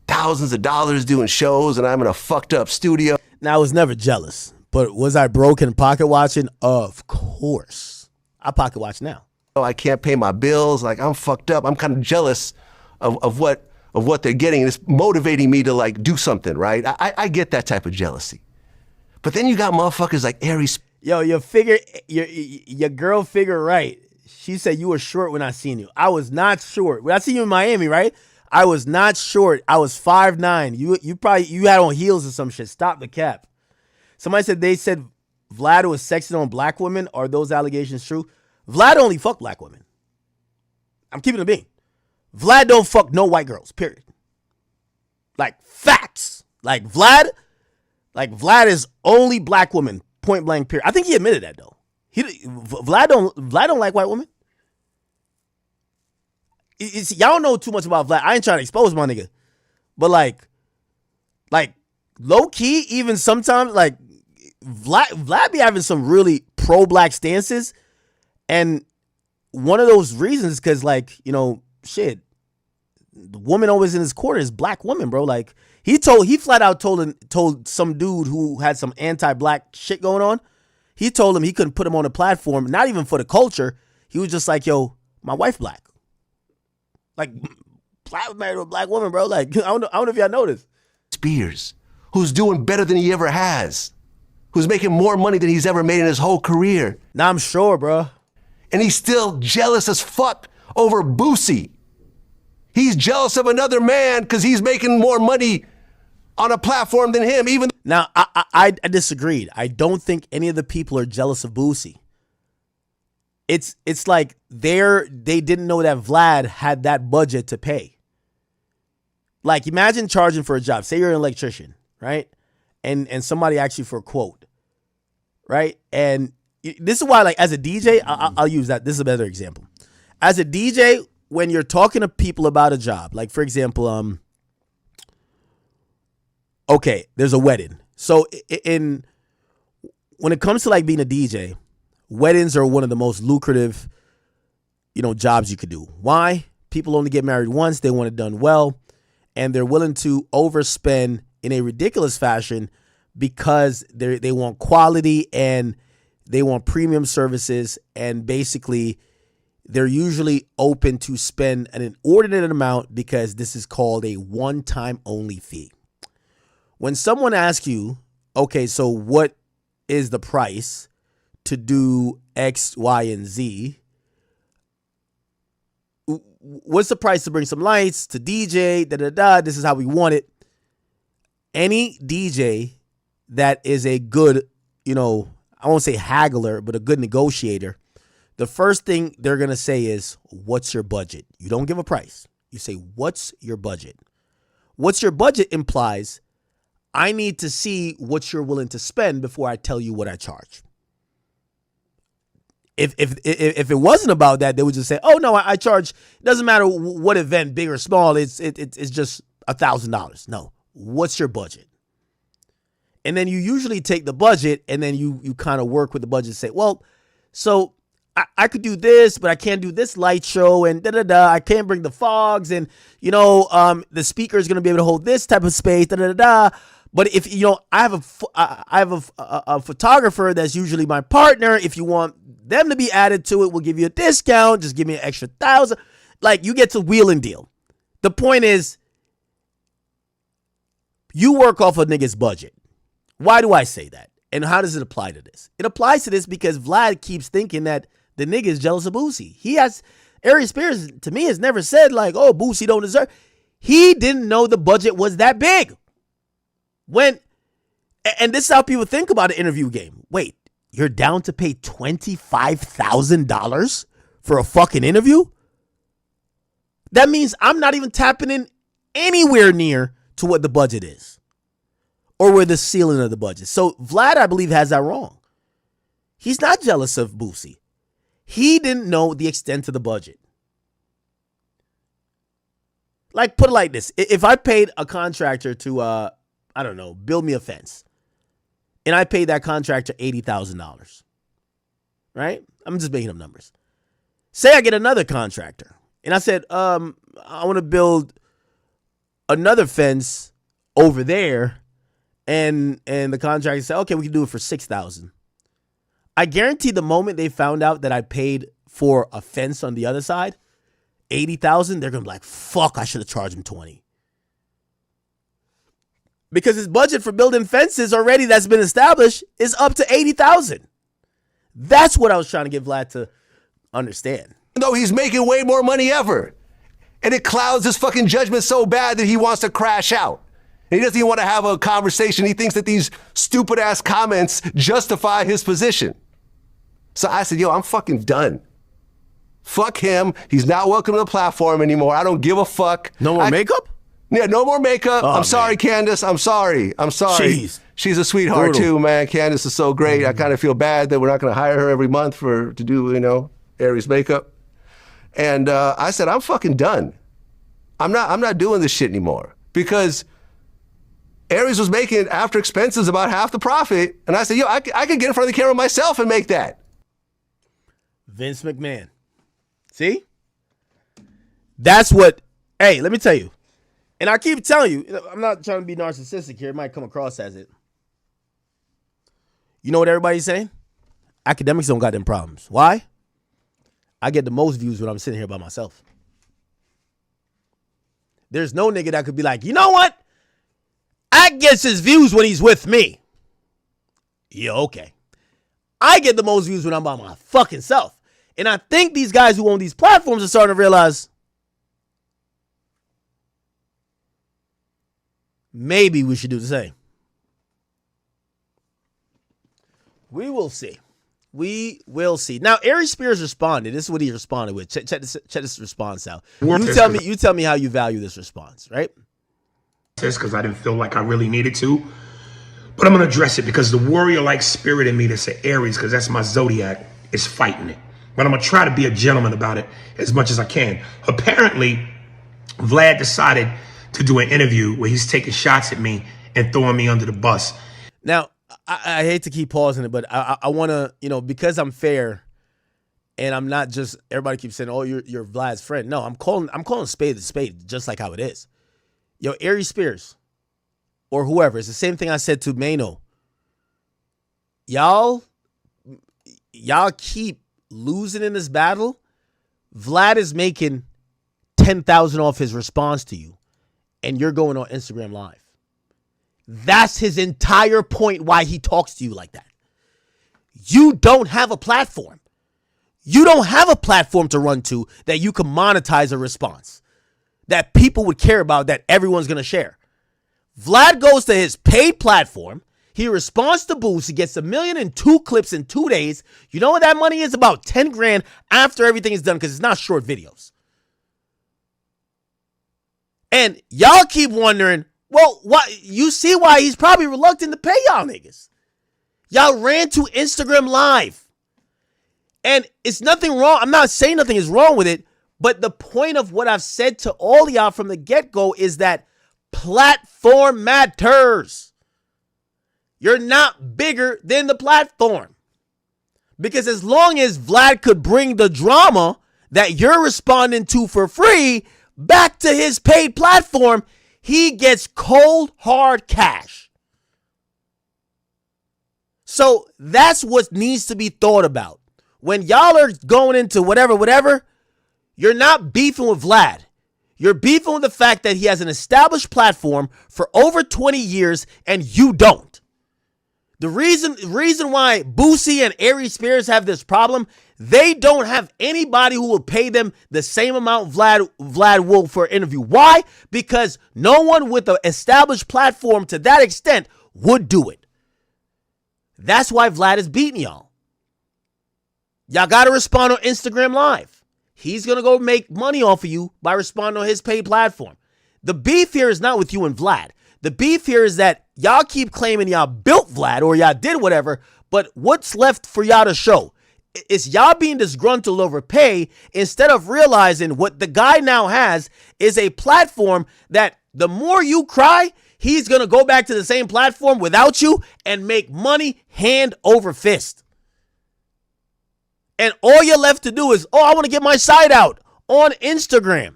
thousands of dollars doing shows, and I'm in a fucked up studio. Now, I was never jealous, but was I broke and pocket watching? Of course. I pocket watch now. Oh, I can't pay my bills. Like, I'm fucked up. I'm kind of jealous of what they're getting, and it's motivating me to like do something, right? I get that type of jealousy. But then you got motherfuckers like Aries. Yo, your girl figure right. She said you were short when I seen you. I was not short. When I seen you in Miami, right? I was not short. I was 5'9". You had on heels or some shit. Stop the cap. Somebody said they said Vlad was sexing on black women. Are those allegations true? Vlad only fuck black women. I'm keeping it being. Vlad don't fuck no white girls, period. Like, facts. Like, Vlad is only black women, point blank, period. I think he admitted that, though. Vlad don't like white women. Y'all don't know too much about Vlad. I ain't trying to expose my nigga. But, like low-key, even sometimes, like, Vlad be having some really pro-black stances. And one of those reasons is because, like, you know, shit, the woman always in his corner is black woman, bro. Like, he flat out told some dude who had some anti-black shit going on. He told him he couldn't put him on a platform, not even for the culture. He was just like, yo, my wife black. Like, Vlad was married to a black woman, bro. Like, I don't know if y'all noticed. Spears, who's doing better than he ever has, who's making more money than he's ever made in his whole career. Now I'm sure, bro. And he's still jealous as fuck over Boosie. He's jealous of another man because he's making more money on a platform than him. Even now, I disagreed. I don't think any of the people are jealous of Boosie. It's like they didn't know that Vlad had that budget to pay. Like, imagine charging for a job. Say you're an electrician, right? And somebody asks you for a quote, right? And this is why, like, as a DJ, I'll use that. This is a better example. As a DJ, when you're talking to people about a job, like, for example, okay, there's a wedding. So when it comes to, like, being a DJ, weddings are one of the most lucrative, you know, jobs you could do. Why? People only get married once. They want it done well. And they're willing to overspend in a ridiculous fashion because they want quality and they want premium services. And basically, they're usually open to spend an inordinate amount because this is called a one-time only fee. When someone asks you, okay, so what is the price to do X, Y, and Z? What's the price to bring some lights, to DJ, this is how we want it. Any DJ that is a good, I won't say haggler, but a good negotiator, the first thing they're going to say is, what's your budget? You don't give a price. You say, what's your budget? What's your budget implies I need to see what you're willing to spend before I tell you what I charge. If it wasn't about that, they would just say, oh, no, I charge. It doesn't matter what event, big or small. It's just $1,000. No. What's your budget? And then you usually take the budget and then you kind of work with the budget and say, well, so I could do this, but I can't do this light show and I can't bring the fogs and, the speaker is going to be able to hold this type of space, But if, I have a photographer that's usually my partner. If you want them to be added to it, we'll give you a discount. Just give me an extra $1,000. Like, you get to wheel and deal. The point is, you work off a nigga's budget. Why do I say that? And how does it apply to this? It applies to this because Vlad keeps thinking that the nigga is jealous of Boosie. Aries Spears, to me, has never said like, oh, Boosie don't deserve. He didn't know the budget was that big. And this is how people think about an interview game. Wait, you're down to pay $25,000 for a fucking interview? That means I'm not even tapping in anywhere near to what the budget is or where the ceiling of the budget. So Vlad, I believe, has that wrong. He's not jealous of Boosie. He didn't know the extent of the budget. Like, put it like this. If I paid a contractor to, build me a fence, and I paid that contractor $80,000, right? I'm just making up numbers. Say I get another contractor, and I said, I want to build another fence over there, and the contractor said, okay, we can do it for $6,000. I guarantee the moment they found out that I paid for a fence on the other side, $80,000, they're gonna be like, fuck, I should have charged him $20,000. Because his budget for building fences already that's been established is up to $80,000. That's what I was trying to get Vlad to understand. Though he's making way more money ever. And it clouds his fucking judgment so bad that he wants to crash out. And he doesn't even want to have a conversation. He thinks that these stupid ass comments justify his position. So I said, yo, I'm fucking done. Fuck him. He's not welcome to the platform anymore. I don't give a fuck. No more makeup? Yeah, no more makeup. Oh, I'm sorry, man. Candace. I'm sorry. Jeez. She's a sweetheart Brutal. too, man. Candace is so great. I kind of feel bad that we're not going to hire her every month to do, Aries makeup. And I said, I'm fucking done. I'm not doing this shit anymore because Aries was making after expenses about half the profit. And I said, yo, I could get in front of the camera myself and make that. Vince McMahon. See? That's what, hey, let me tell you. And I keep telling you, I'm not trying to be narcissistic here. It might come across as it. You know what everybody's saying? Academics don't got them problems. Why? I get the most views when I'm sitting here by myself. There's no nigga that could be like, you know what? I gets his views when he's with me. Yeah, okay. I get the most views when I'm by my fucking self. And I think these guys who own these platforms are starting to realize maybe we should do the same. We will see. We will see. Now, Aries Spears responded. This is what he responded with. Check this response out. You tell me how you value this response, right? Because I didn't feel like I really needed to. But I'm going to address it because the warrior-like spirit in me that's an Aries, because that's my zodiac, is fighting it. But I'm going to try to be a gentleman about it as much as I can. Apparently, Vlad decided to do an interview where he's taking shots at me and throwing me under the bus. Now, I hate to keep pausing it, but I want to, because I'm fair and I'm not just, everybody keeps saying, oh, you're Vlad's friend. No, I'm calling spade a spade, just like how it is. Yo, Aries Spears or whoever, it's the same thing I said to Mano. Y'all keep losing in this battle. Vlad is making 10,000 off his response to you, and you're going on Instagram Live. That's his entire point why he talks to you like that. You don't have a platform. You don't have a platform to run to that you can monetize a response that people would care about, that everyone's going to share. Vlad goes to his paid platform. He responds to Boost. He gets 1 million in 2 clips in 2 days. You know what that money is? About 10 grand after everything is done, because it's not short videos. And y'all keep wondering, well, what? You see why he's probably reluctant to pay y'all niggas. Y'all ran to Instagram Live. And it's nothing wrong. I'm not saying nothing is wrong with it. But the point of what I've said to all of y'all from the get-go is that platform matters. You're not bigger than the platform. Because as long as Vlad could bring the drama that you're responding to for free back to his paid platform, he gets cold, hard cash. So that's what needs to be thought about. When y'all are going into whatever, you're not beefing with Vlad. You're beefing with the fact that he has an established platform for over 20 years and you don't. The reason why Boosie and Aries Spears have this problem, they don't have anybody who will pay them the same amount Vlad will for an interview. Why? Because no one with an established platform to that extent would do it. That's why Vlad is beating y'all. Y'all got to respond on Instagram Live. He's going to go make money off of you by responding on his paid platform. The beef here is not with you and Vlad. The beef here is that y'all keep claiming y'all built Vlad or y'all did whatever, but what's left for y'all to show? It's y'all being disgruntled over pay instead of realizing what the guy now has is a platform that the more you cry, he's going to go back to the same platform without you and make money hand over fist. And all you're left to do is, I want to get my side out on Instagram,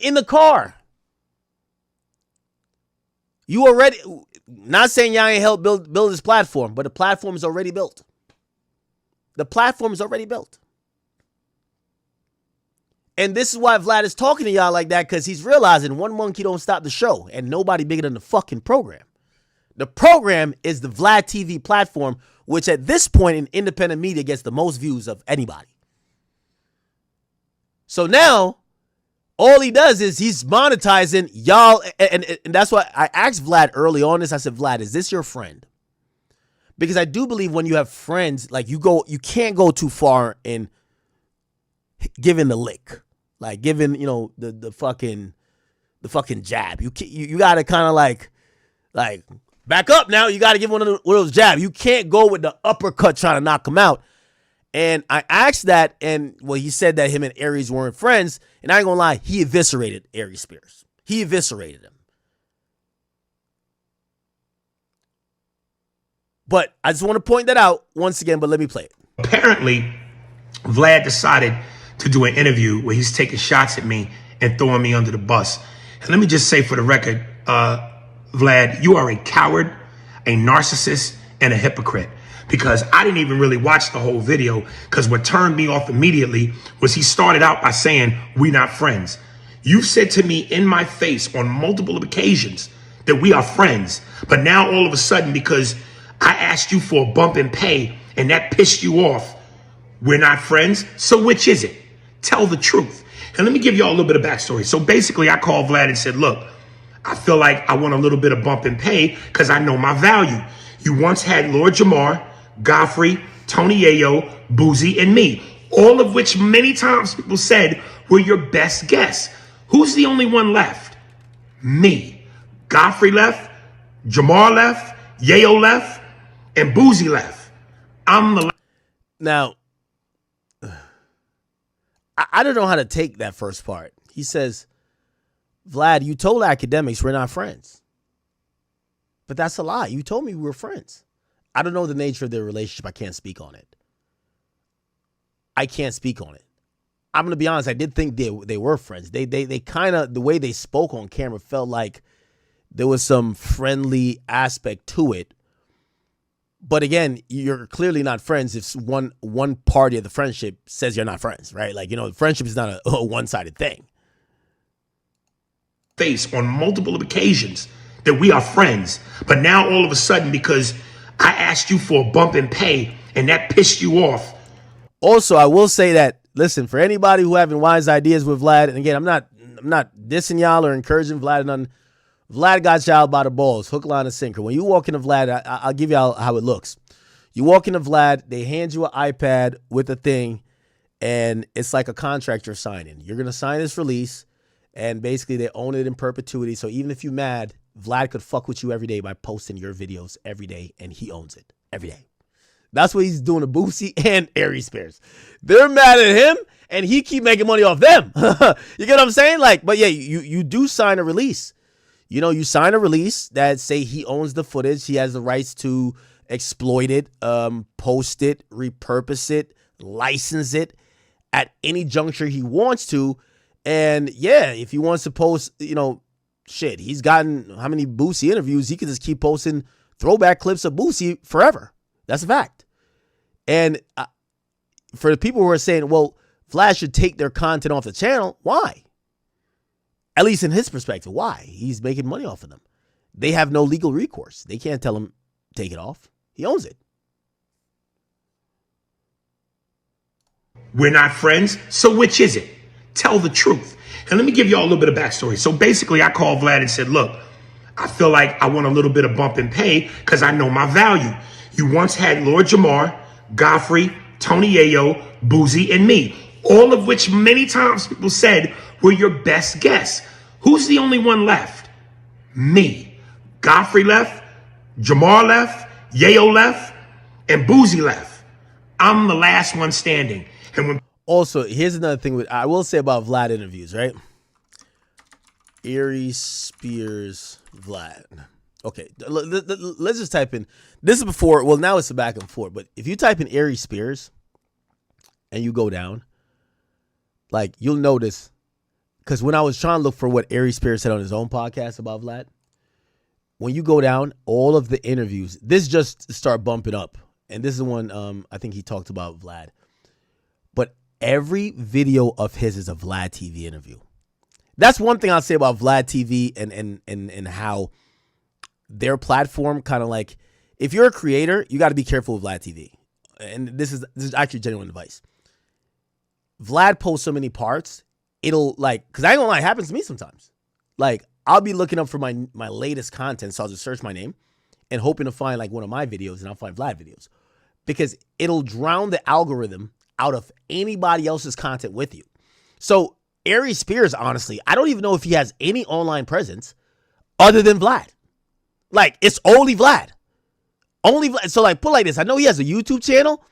in the car. You already, not saying y'all ain't helped build this platform, but the platform is already built. The platform is already built. And this is why Vlad is talking to y'all like that, because he's realizing one monkey don't stop the show and nobody bigger than the fucking program. The program is the Vlad TV platform, which at this point in independent media gets the most views of anybody. So now, all he does is he's monetizing y'all. And that's why I asked Vlad early on this. I said, Vlad, is this your friend? Because I do believe when you have friends, like you can't go too far in giving the lick. Like giving, the fucking jab. You got to kind of like back up now. You got to give one of those jabs. You can't go with the uppercut trying to knock him out. And I asked that, and he said that him and Aries weren't friends. And I ain't gonna lie, he eviscerated Aries Spears. He eviscerated him. But I just want to point that out once again, but let me play it. Apparently, Vlad decided to do an interview where he's taking shots at me and throwing me under the bus. And let me just say for the record, Vlad, you are a coward, a narcissist, and a hypocrite. Because I didn't even really watch the whole video, because what turned me off immediately was he started out by saying, "We not friends." You said to me in my face on multiple occasions that we are friends. But now all of a sudden, because I asked you for a bump in pay and that pissed you off, we're not friends. So which is it? Tell the truth. And let me give y'all a little bit of backstory. So basically I called Vlad and said, look, I feel like I want a little bit of bump in pay because I know my value. You once had Lord Jamar, Godfrey, Tony Yayo, Boozy, and me, all of which many times people said were your best guess. Who's the only one left? Me. Godfrey left, Jamar left, Yayo left, and Boozy left. I'm the Now, I don't know how to take that first part. He says, Vlad, you told Akademiks we're not friends. But that's a lie. You told me we were friends. I don't know the nature of their relationship. I can't speak on it. I'm going to be honest. I did think they were friends. They kind of, the way they spoke on camera felt like there was some friendly aspect to it. But again, you're clearly not friends if one party of the friendship says you're not friends, right? Like, friendship is not a one-sided thing. Face on multiple occasions that we are friends. But now all of a sudden, because I asked you for a bump in pay and that pissed you off. Also, I will say that, listen, for anybody who having wise ideas with Vlad, and again, I'm not dissing y'all or encouraging Vlad or nothing. Vlad got y'all by the balls, hook, line, and sinker. When you walk into Vlad, I'll give y'all how it looks. You walk into Vlad, they hand you an iPad with a thing, and it's like a contract you're signing. You're going to sign this release, and basically they own it in perpetuity. So even if you're mad, Vlad could fuck with you every day by posting your videos every day, and he owns it every day. That's what he's doing to Boosie and Aries Spears. They're mad at him, and he keep making money off them. You get what I'm saying? Like, but yeah, you do sign a release. You know, you sign a release that say he owns the footage. He has the rights to exploit it, post it, repurpose it, license it at any juncture he wants to. And yeah, if he wants to post, you know, shit, he's gotten how many Boosie interviews? He could just keep posting throwback clips of Boosie forever. That's a fact. And for the people who are saying, well, Vlad should take their content off the channel, why? At least in his perspective, why? He's making money off of them. They have no legal recourse. They can't tell him, take it off. He owns it. We're not friends, so which is it? Tell the truth. And let me give you all a little bit of backstory. So basically, I called Vlad and said, look, I feel like I want a little bit of bump in pay because I know my value. You once had Lord Jamar, Godfrey, Tony Yayo, Boozy, and me, all of which many times people said were your best guests. Who's the only one left? Me. Godfrey left, Jamar left, Yayo left, and Boozy left. I'm the last one standing. And when also, here's another thing I will say about Vlad interviews, right? Aries Spears Vlad. Okay, let's just type in. This is before. Well, now it's a back and forth. But if you type in Aries Spears and you go down, like you'll notice, because when I was trying to look for what Aries Spears said on his own podcast about Vlad, when you go down, all of the interviews, this just start bumping up, and this is one I think he talked about Vlad. But every video of his is a Vlad TV interview. That's one thing I'll say about Vlad TV and how their platform kind of like, if you're a creator, you got to be careful with Vlad TV. And this is actually genuine advice. Vlad posts so many parts, it'll like, because I ain't gonna lie, it happens to me sometimes. Like, I'll be looking up for my latest content, so I'll just search my name and hoping to find like one of my videos, and I'll find Vlad videos. Because it'll drown the algorithm out of anybody else's content with you. So Aries Spears, honestly, I don't even know if he has any online presence other than Vlad. Like, it's only Vlad. Only Vlad. So like, put it like this. I know he has a YouTube channel,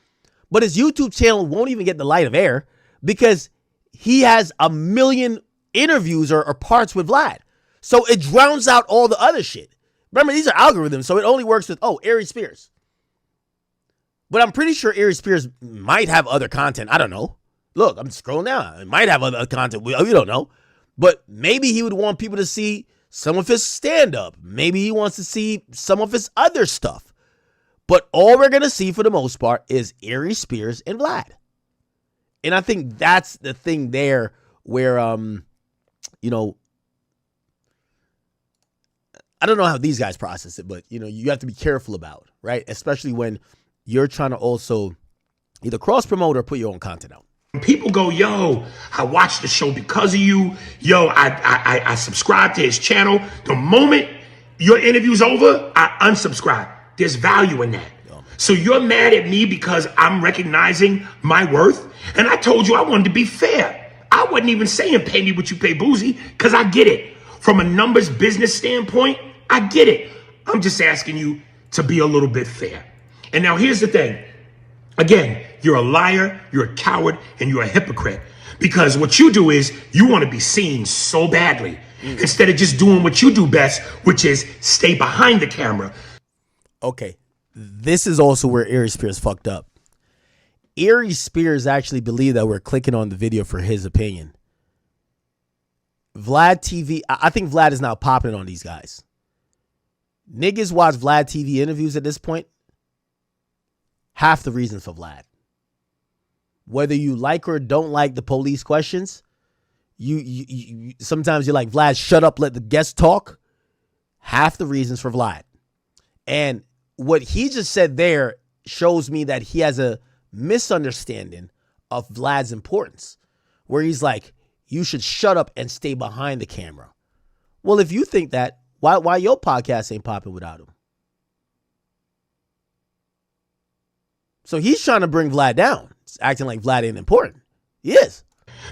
but his YouTube channel won't even get the light of air because he has a million interviews or parts with Vlad. So it drowns out all the other shit. Remember, these are algorithms, so it only works with, Aries Spears. But I'm pretty sure Aries Spears might have other content. I don't know. Look, I'm scrolling down. It might have other content. We don't know. But maybe he would want people to see some of his stand-up. Maybe he wants to see some of his other stuff. But all we're going to see for the most part is Aries Spears and Vlad. And I think that's the thing there where, you know, I don't know how these guys process it, but, you know, you have to be careful about, right? Especially when you're trying to also either cross-promote or put your own content out. people go, yo, I watched the show because of you. Yo, I subscribe to his channel. The moment your interview's over, I unsubscribe. There's value in that. So you're mad at me because I'm recognizing my worth? And I told you I wanted to be fair. I wasn't even saying pay me what you pay Boozy because I get it. From a numbers business standpoint, I get it. I'm just asking you to be a little bit fair. And now here's the thing. Again, you're a liar, you're a coward, and you're a hypocrite. Because what you do is you want to be seen so badly instead of just doing what you do best, which is stay behind the camera. Okay, this is also where Aries Spears fucked up. Aries Spears actually believed that we're clicking on the video for his opinion. Vlad TV, I think Vlad is now popping on these guys. Niggas watch Vlad TV interviews at this point. Half the reason for Vlad. Whether you like or don't like the police questions, you sometimes you're like, Vlad, shut up, let the guests talk. half the reasons for Vlad. And what he just said there shows me that he has a misunderstanding of Vlad's importance, where he's like, you should shut up and stay behind the camera. Well, if you think that, why your podcast ain't popping without him? So he's trying to bring Vlad down. It's acting like Vlad ain't important. He is.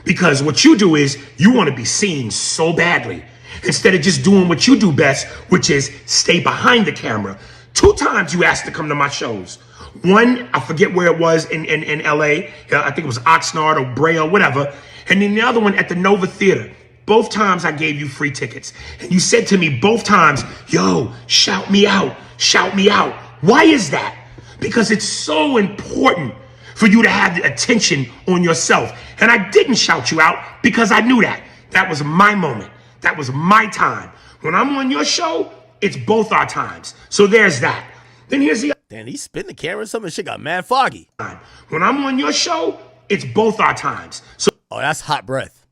Because what you do is you want to be seen so badly instead of just doing what you do best, which is stay behind the camera. 2 times you asked to come to my shows. One, I forget where it was in LA. I think it was Oxnard or Brea or whatever. And then the other one at the Nova Theater. Both times I gave you free tickets. And you said to me both times, yo, shout me out. Shout me out. Why is that? Because it's so important for you to have the attention on yourself. And I didn't shout you out because I knew that. That was my moment. That was my time. When I'm on your show, it's both our times. So there's that. Then here's the Damn, he spin the camera. Some of the shit got mad foggy. time. When I'm on your show, it's both our times. So Oh, that's hot breath.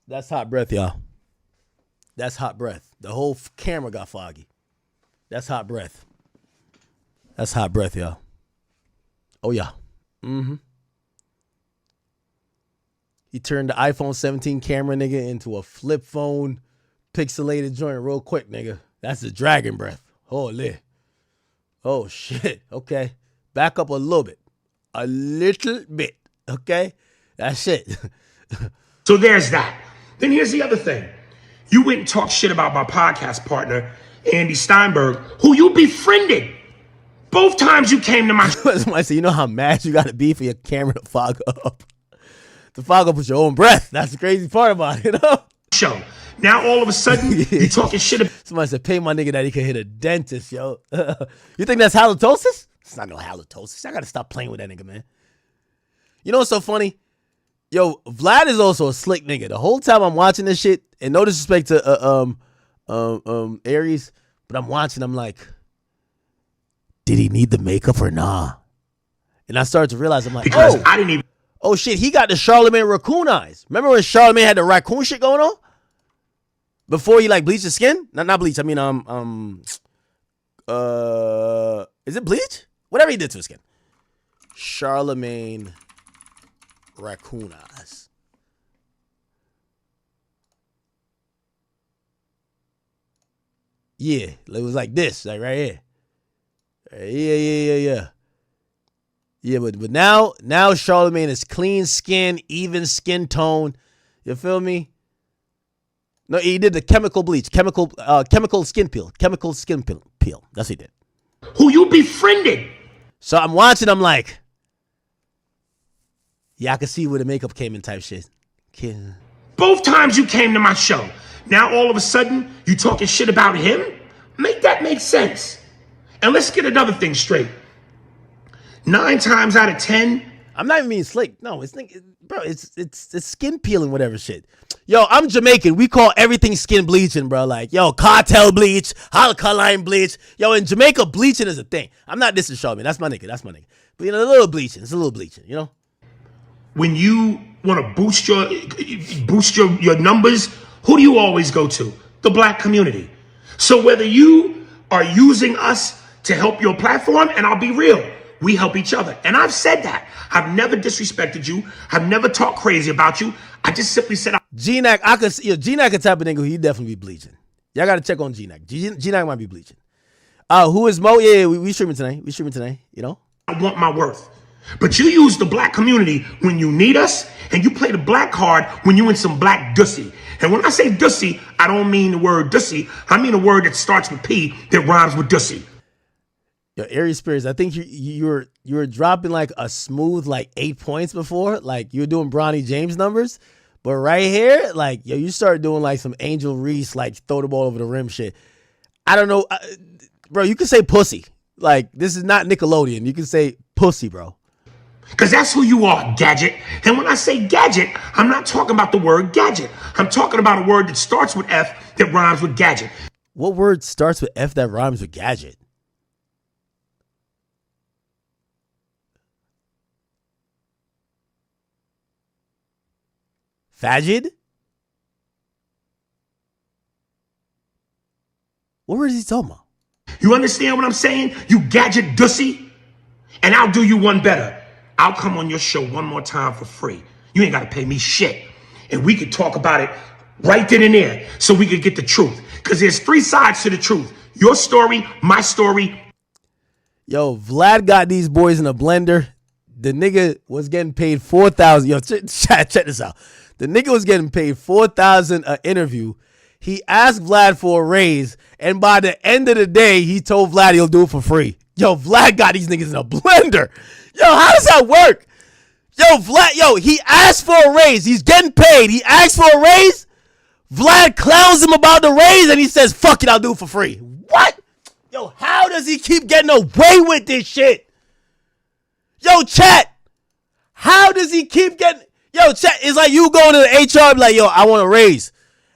That's hot breath, y'all. That's hot breath. The whole camera got foggy. That's hot breath. That's hot breath, y'all. Oh, yeah. He turned the iPhone 17 camera, nigga, into a flip phone pixelated joint real quick, nigga. That's the dragon breath. Holy. Oh, shit. Okay. Back up a little bit. A little bit. Okay? That's it. So there's that. Then here's the other thing. You went and talked shit about my podcast partner, Andy Steinberg, who you befriended. Both times you came to my Somebody say, you know how mad you got to be for your camera to fog up? To fog up with your own breath. That's the crazy part about it, you know? show. Now all of a sudden, you talking shit about Somebody said, pay my nigga that he could hit a dentist, yo. You think that's halitosis? It's not no halitosis. I got to stop playing with that nigga, man. You know what's so funny? Yo, Vlad is also a slick nigga. The whole time I'm watching this shit, and no disrespect to Aries, but I'm watching, I'm like, did he need the makeup or nah? And I started to realize, I'm like, because oh, I didn't even oh shit, he got the Charlemagne raccoon eyes. Remember when Charlemagne had the raccoon shit going on? Before he like bleached his skin? Not bleach, I mean, is it bleach? Whatever he did to his skin. Charlemagne raccoon eyes. Yeah, it was like this, like right here. Yeah. Yeah, but now Charlemagne is clean skin, even skin tone. You feel me? No, he did the chemical bleach, chemical skin peel. That's what he did. who you befriended. So I'm watching, I'm like, yeah, I can see where the makeup came in type shit. Both times you came to my show. Now all of a sudden, you talking shit about him? Make that make sense. And let's get another thing straight. 9 times out of 10, I'm not even being slick. No, it's skin peeling, whatever shit. Yo, I'm Jamaican. We call everything skin bleaching, bro. Like, yo, cartel bleach, alkaline bleach. Yo, in Jamaica, bleaching is a thing. I'm not dissing Charlemagne. That's my nigga. But you know, a little bleaching. It's a little bleaching, you know? when you want to boost your numbers, who do you always go to? The black community. So whether you are using us to help your platform, and I'll be real, we help each other. And I've said that. I've never disrespected you. I've never talked crazy about you. I just simply said, G-Nac, G-Nac a type of nigga who he definitely be bleaching. Y'all got to check on G-Nac. G-Nac might be bleaching. Who is Mo? Yeah, we streaming tonight. You know? I want my worth. But you use the black community when you need us, and you play the black card when you in some black dussy. And when I say dussy, I don't mean the word dussy. I mean a word that starts with P that rhymes with dussy. Yo, Aries Spears, I think you were dropping like a smooth like 8 points before, like you were doing Bronny James numbers, but right here, like yo, you started doing like some Angel Reese like throw the ball over the rim shit. I don't know, bro. You can say pussy. Like this is not Nickelodeon. You can say pussy, bro. Because that's who you are, gadget. And when I say gadget, I'm not talking about the word gadget. I'm talking about a word that starts with F that rhymes with gadget. What word starts with F that rhymes with gadget? Fagid? What was he talking about? You understand what I'm saying? You gadget dussy? And I'll do you one better. I'll come on your show one more time for free. You ain't got to pay me shit. And we could talk about it right then and there so we could get the truth. Because there's 3 sides to the truth. Your story, my story. Yo, Vlad got these boys in a blender. The nigga was getting paid $4,000. Yo, check this out. The nigga was getting paid $4,000 an interview. He asked Vlad for a raise, and by the end of the day, he told Vlad he'll do it for free. Yo, Vlad got these niggas in a blender. Yo, how does that work? Yo, Vlad, he asked for a raise. He's getting paid. He asked for a raise. Vlad clowns him about the raise, and he says, fuck it, I'll do it for free. What? Yo, how does he keep getting away with this shit? Yo, chat, how does he keep getting... Yo, chat, it's like you going to the HR and be like, yo, I want a raise.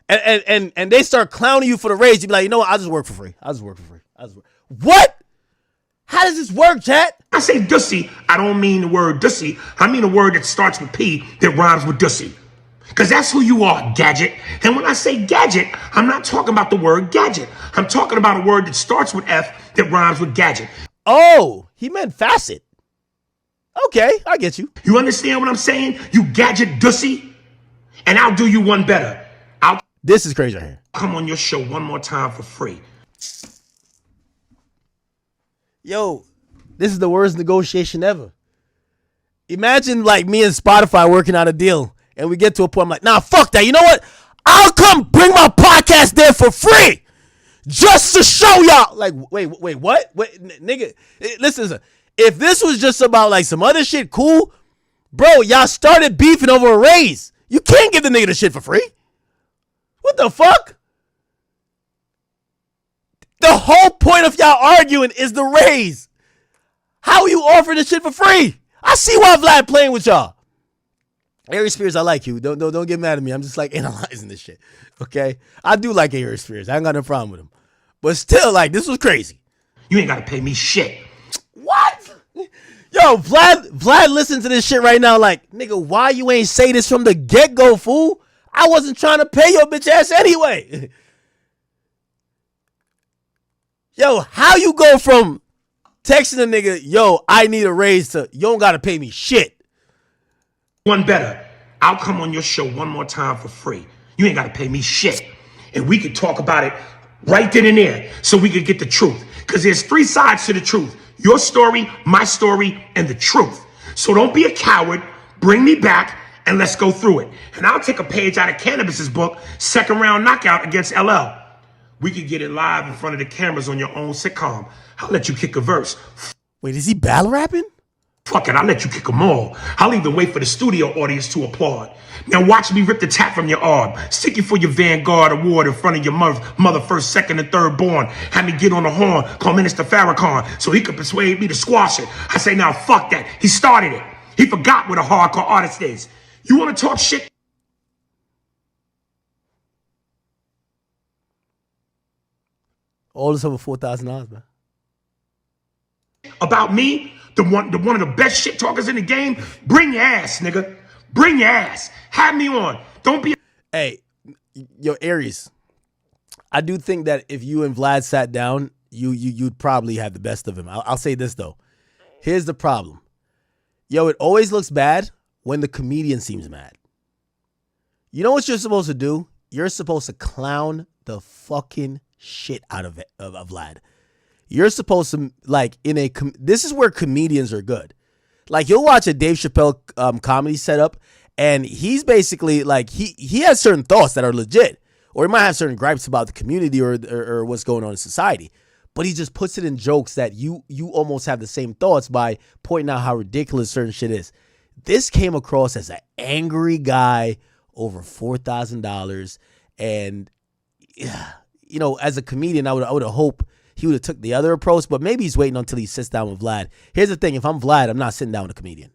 And they start clowning you for the raise. You be like, you know what? I'll just work for free. What? How does this work, chat? I say dussy, I don't mean the word dussy. I mean a word that starts with P that rhymes with dussy. Because that's who you are, gadget. And when I say gadget, I'm not talking about the word gadget. I'm talking about a word that starts with F that rhymes with gadget. Oh, he meant facet. Okay, I get you. You understand what I'm saying? You gadget dussy? And I'll do you one better. This is crazy right here. Come on your show one more time for free. Yo, this is the worst negotiation ever. Imagine like me and Spotify working out a deal and we get to a point I'm like, nah, fuck that. You know what? I'll come bring my podcast there for free just to show y'all. Like, wait, what? Wait, nigga, listen. If this was just about like some other shit, cool. Bro, y'all started beefing over a raise. You can't give the nigga the shit for free. What the fuck? The whole point of y'all arguing is the raise. How are you offering this shit for free? I see why Vlad playing with y'all. Aries Spears, I like you. Don't get mad at me. I'm just like analyzing this shit. Okay? I do like Aries Spears. I ain't got no problem with him. But still, like, this was crazy. You ain't gotta pay me shit. What? Yo, Vlad listen to this shit right now like, nigga, why you ain't say this from the get-go, fool? I wasn't trying to pay your bitch ass anyway. Yo, how you go from texting a nigga, yo, I need a raise to, you don't gotta pay me shit. One better. I'll come on your show one more time for free. You ain't gotta pay me shit. And we could talk about it right then and there so we could get the truth. Because there's 3 sides to the truth. Your story, my story, and the truth. So don't be a coward. Bring me back and let's go through it. And I'll take a page out of Cannabis's book, Second Round Knockout against LL. We could get it live in front of the cameras on your own sitcom. I'll let you kick a verse. Wait, is he battle rapping? Fuck it, I'll let you kick them all. I'll even wait for the studio audience to applaud. Now watch me rip the tap from your arm. Stick you for your Vanguard award in front of your mother first, second, and third born. Have me get on the horn, call Minister Farrakhan, so he could persuade me to squash it. I say, now fuck that. He started it. He forgot what a hardcore artist is. You want to talk shit? All this over $4,000, man. About me, the one of the best shit talkers in the game. Bring your ass, nigga. Bring your ass. Have me on. Don't be. Hey, yo, Aries. I do think that if you and Vlad sat down, you'd probably have the best of him. I'll say this though. Here's the problem. Yo, it always looks bad when the comedian seems mad. You know what you're supposed to do? You're supposed to clown the fucking shit out of Vlad. You're supposed to, like, this is where comedians are good. Like, you'll watch a Dave Chappelle comedy setup, and he's basically, like, he has certain thoughts that are legit, or he might have certain gripes about the community or what's going on in society, but he just puts it in jokes that you almost have the same thoughts by pointing out how ridiculous certain shit is. This came across as an angry guy over $4,000, and, you know, as a comedian, I would have hoped he would have took the other approach, but maybe he's waiting until he sits down with Vlad. Here's the thing. If I'm Vlad, I'm not sitting down with a comedian.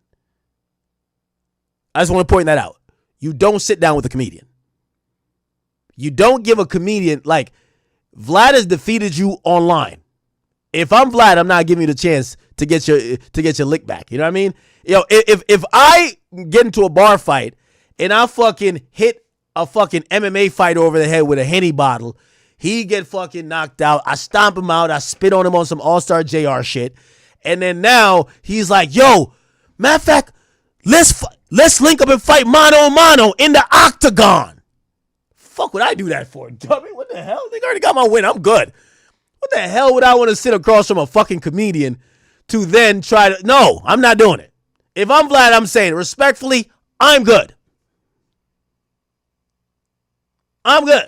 I just want to point that out. You don't sit down with a comedian. You don't give a comedian, like, Vlad has defeated you online. If I'm Vlad, I'm not giving you the chance to get your lick back. You know what I mean? Yo, if I get into a bar fight and I fucking hit a fucking MMA fighter over the head with a Henny bottle, He get fucking knocked out. I stomp him out. I spit on him on some All-Star JR shit. And then now he's like, yo, matter of fact, let's link up and fight mano a mano in the octagon. Fuck would I do that for, dummy? What the hell? They already got my win. I'm good. What the hell would I want to sit across from a fucking comedian to then try to... No, I'm not doing it. If I'm Vlad, I'm saying respectfully, I'm good. I'm good.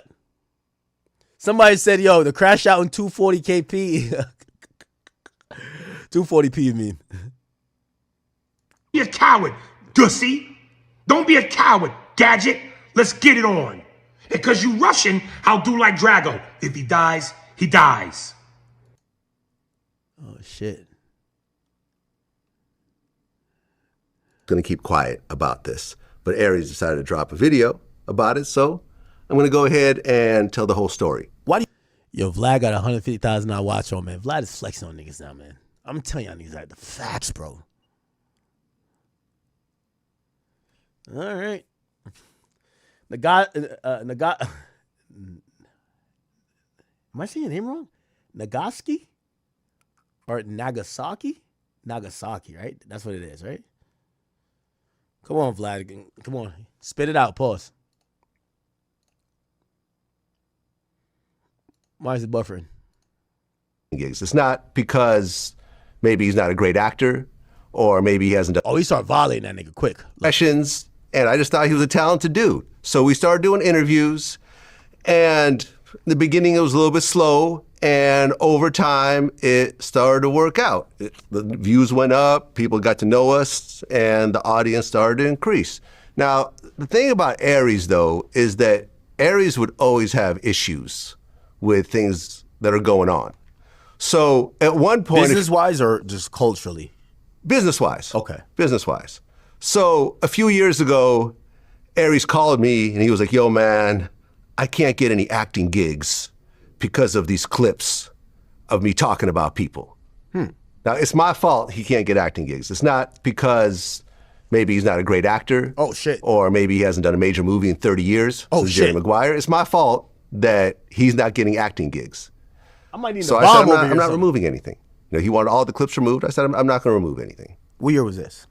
Somebody said, yo, the crash out in 240 KP. 240p, you mean? Be a coward, Dussy. Don't be a coward, Gadget. Let's get it on. Because you Russian, I'll do like Drago. If he dies, he dies. Oh, shit. Going to keep quiet about this. But Aries decided to drop a video about it, so I'm going to go ahead and tell the whole story. Why do you... Yo, Vlad got 150,000 hour watch on, man. Vlad is flexing on niggas now, man. I'm telling y'all niggas the facts, bro. All right. Am I saying your name wrong? Nagasaki? Or Nagasaki? Nagasaki, right? That's what it is, right? Come on, Vlad. Come on. Spit it out. Pause. Why is it buffering? Gigs. It's not because maybe he's not a great actor or maybe he hasn't done... Oh, he started violating that nigga quick. Sessions, and I just thought he was a talented dude. So we started doing interviews, and in the beginning it was a little bit slow, and over time it started to work out. The views went up, people got to know us, and the audience started to increase. Now, the thing about Aries, though, is that Aries would always have issues with things that are going on. So at one point... Business-wise or just culturally? Business-wise. Okay. Business-wise. So a few years ago, Aries called me and he was like, yo, man, I can't get any acting gigs because of these clips of me talking about people. Now, it's my fault he can't get acting gigs. It's not because maybe he's not a great actor. Oh, shit. Or maybe he hasn't done a major movie in 30 years. Oh, since shit. Jerry Maguire. It's my fault that he's not getting acting gigs. I might need So a I said, bomb I'm not removing anything. You know, he wanted all the clips removed. I said, I'm not going to remove anything. What year was this?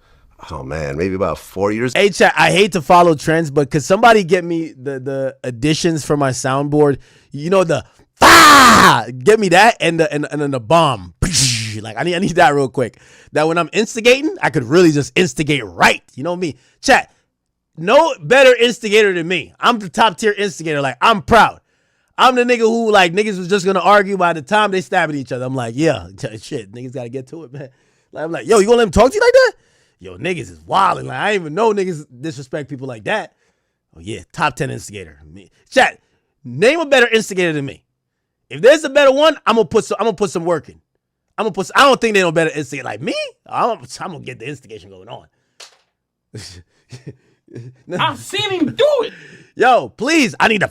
Oh, man, maybe about 4 years. Hey, chat, I hate to follow trends, but could somebody get me the additions for my soundboard? You know, the get me that and then the bomb. Like, I need that real quick. That when I'm instigating, I could really just instigate right. You know me. Chat, no better instigator than me. I'm the top tier instigator. Like, I'm proud. I'm the nigga who, like, niggas was just gonna argue by the time they stabbing each other. I'm like, yeah, shit, niggas gotta get to it, man. Like, I'm like, yo, you gonna let him talk to you like that? Yo, niggas is wildin'. Like, I didn't even know niggas disrespect people like that. Oh, yeah, top 10 instigator. Chat, name a better instigator than me. If there's a better one, I'm gonna put some work in. I don't think they know better instigate like me. I'm gonna get the instigation going on. I've seen him do it. Yo, please, I need a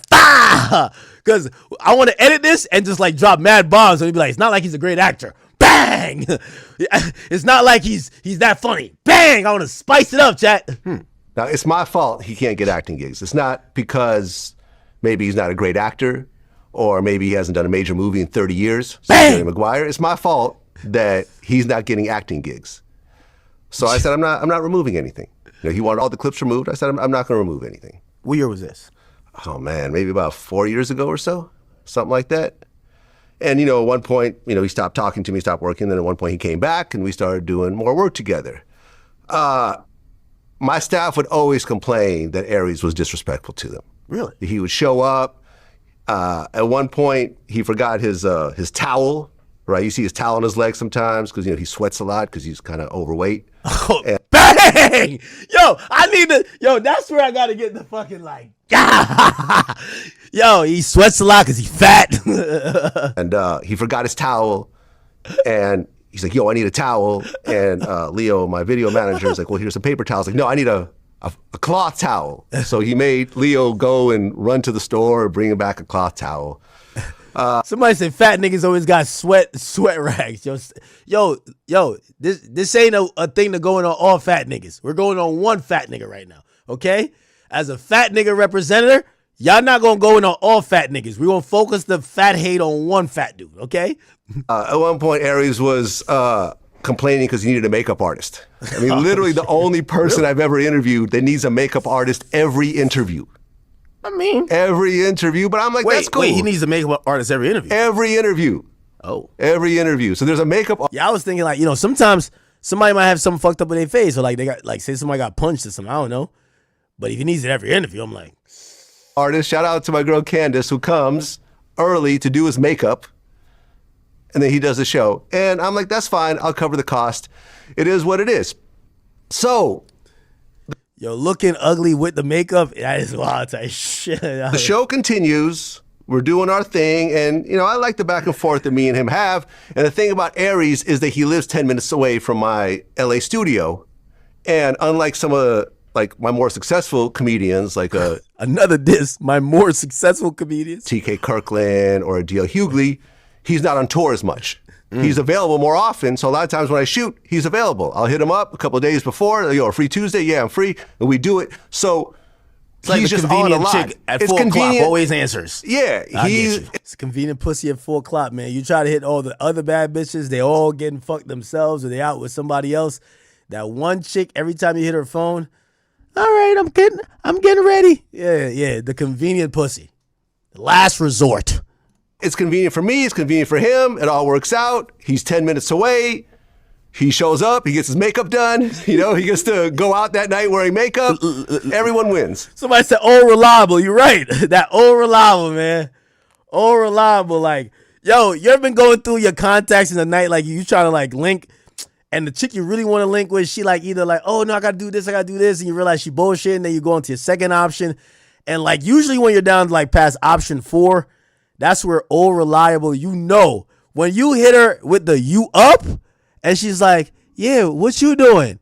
because I want to edit this and just like drop mad bombs and be like, it's not like he's a great actor. Bang! It's not like he's that funny. Bang! I want to spice it up, chat. Now, it's my fault he can't get acting gigs. It's not because maybe he's not a great actor or maybe he hasn't done a major movie in 30 years. Bang! Jerry Maguire. It's my fault that he's not getting acting gigs. So I said, I'm not removing anything. You know, he wanted all the clips removed. I said, I'm not going to remove anything. What year was this? Oh, man, maybe about 4 years ago or so, something like that. And, you know, at one point, you know, he stopped talking to me, stopped working. Then at one point he came back and we started doing more work together. My staff would always complain that Aries was disrespectful to them. Really? He would show up. At one point, he forgot his towel, right? You see his towel on his leg sometimes because, you know, he sweats a lot because he's kind of overweight. Oh, bang! Yo, that's where I got to get the fucking like, yo, he sweats a lot because he's fat. And he forgot his towel and he's like, yo, I need a towel. And Leo, my video manager, is like, well, here's some paper towels. Like, no, I need a cloth towel. So he made Leo go and run to the store and bring him back a cloth towel. Somebody said fat niggas always got sweat rags. Yo, this ain't a thing to going on all fat niggas. We're going on one fat nigga right now, okay? As a fat nigga representative, Y'all not gonna go in on all fat niggas. We gonna focus the fat hate on one fat dude, okay? At one point, Aries was complaining because he needed a makeup artist. I mean, literally the only person I've ever interviewed that needs a makeup artist every interview. I mean, every interview, but I'm like, that's cool. Wait, he needs a makeup artist every interview? Every interview. Oh. Every interview. So there's a makeup artist. Yeah, I was thinking like, sometimes somebody might have something fucked up with their face, or like they got, like, say somebody got punched or something, I don't know. But if he needs it every interview, I'm like. Artist, shout out to my girl Candace, who comes early to do his makeup, and then he does the show. And I'm like, that's fine, I'll cover the cost. It is what it is. So. Yo, looking ugly with the makeup, that is wild type shit. The show continues. We're doing our thing. And, I like the back and forth that me and him have. And the thing about Aries is that he lives 10 minutes away from my LA studio. And unlike some of my more successful comedians, like another diss, my more successful comedians, TK Kirkland or D.L. Hughley, he's not on tour as much. He's available more often, so a lot of times when I shoot, he's available. I'll hit him up a couple of days before. A free Tuesday? Yeah, I'm free, and we do it. So it's like he's the just on a lot. Chick at 4 o'clock always answers. Yeah, it's a convenient pussy at 4 o'clock, man. You try to hit all the other bad bitches, they all getting fucked themselves, or they out with somebody else. That one chick, every time you hit her phone, all right, I'm getting ready. Yeah, the convenient pussy, the last resort. It's convenient for me. It's convenient for him. It all works out. He's 10 minutes away. He shows up. He gets his makeup done. He gets to go out that night wearing makeup. Everyone wins. Somebody said, reliable. You're right. That reliable, man. Reliable. Like, yo, you ever been going through your contacts in the night, like you trying to like link, and the chick you really want to link with, she like either like, oh no, I gotta do this, and you realize she bullshit, and then you go into your second option. And like usually when you're down to like past option 4, that's where reliable, when you hit her with the you up and she's like, yeah, what you doing?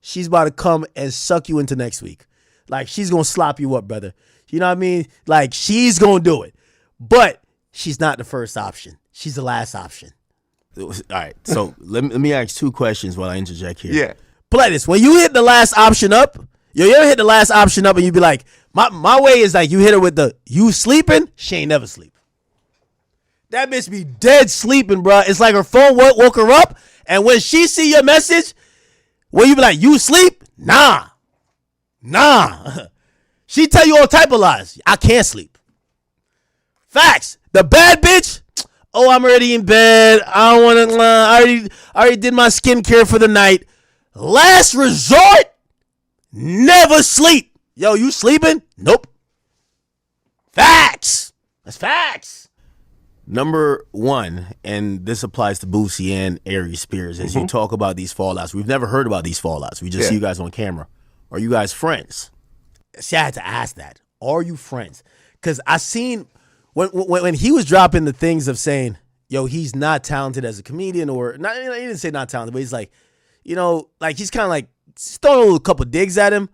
She's about to come and suck you into next week. Like she's going to slop you up, brother. You know what I mean? Like she's going to do it. But she's not the first option. She's the last option. All right. So let me ask 2 questions while I interject here. Yeah. Play this. When you hit the last option up, you ever hit the last option up and you be like, my way is like you hit her with the you sleeping, she ain't never sleep. That bitch be dead sleeping, bro. It's like her phone woke her up, and when she see your message, when you be like, you sleep? Nah. She tell you all type of lies. I can't sleep. Facts. The bad bitch, oh, I'm already in bed. I don't want to, I already did my skincare for the night. Last resort, never sleep. Yo, you sleeping? Nope. Facts. That's facts. Number 1, and this applies to Boosie and Aries Spears, as you talk about these fallouts. We've never heard about these fallouts. We just see you guys on camera. Are you guys friends? See, I had to ask that. Are you friends? Because I seen when he was dropping the things of saying, yo, he's not talented as a comedian, or not. He didn't say not talented, but he's like, like he's kind of like throwing a couple digs at him.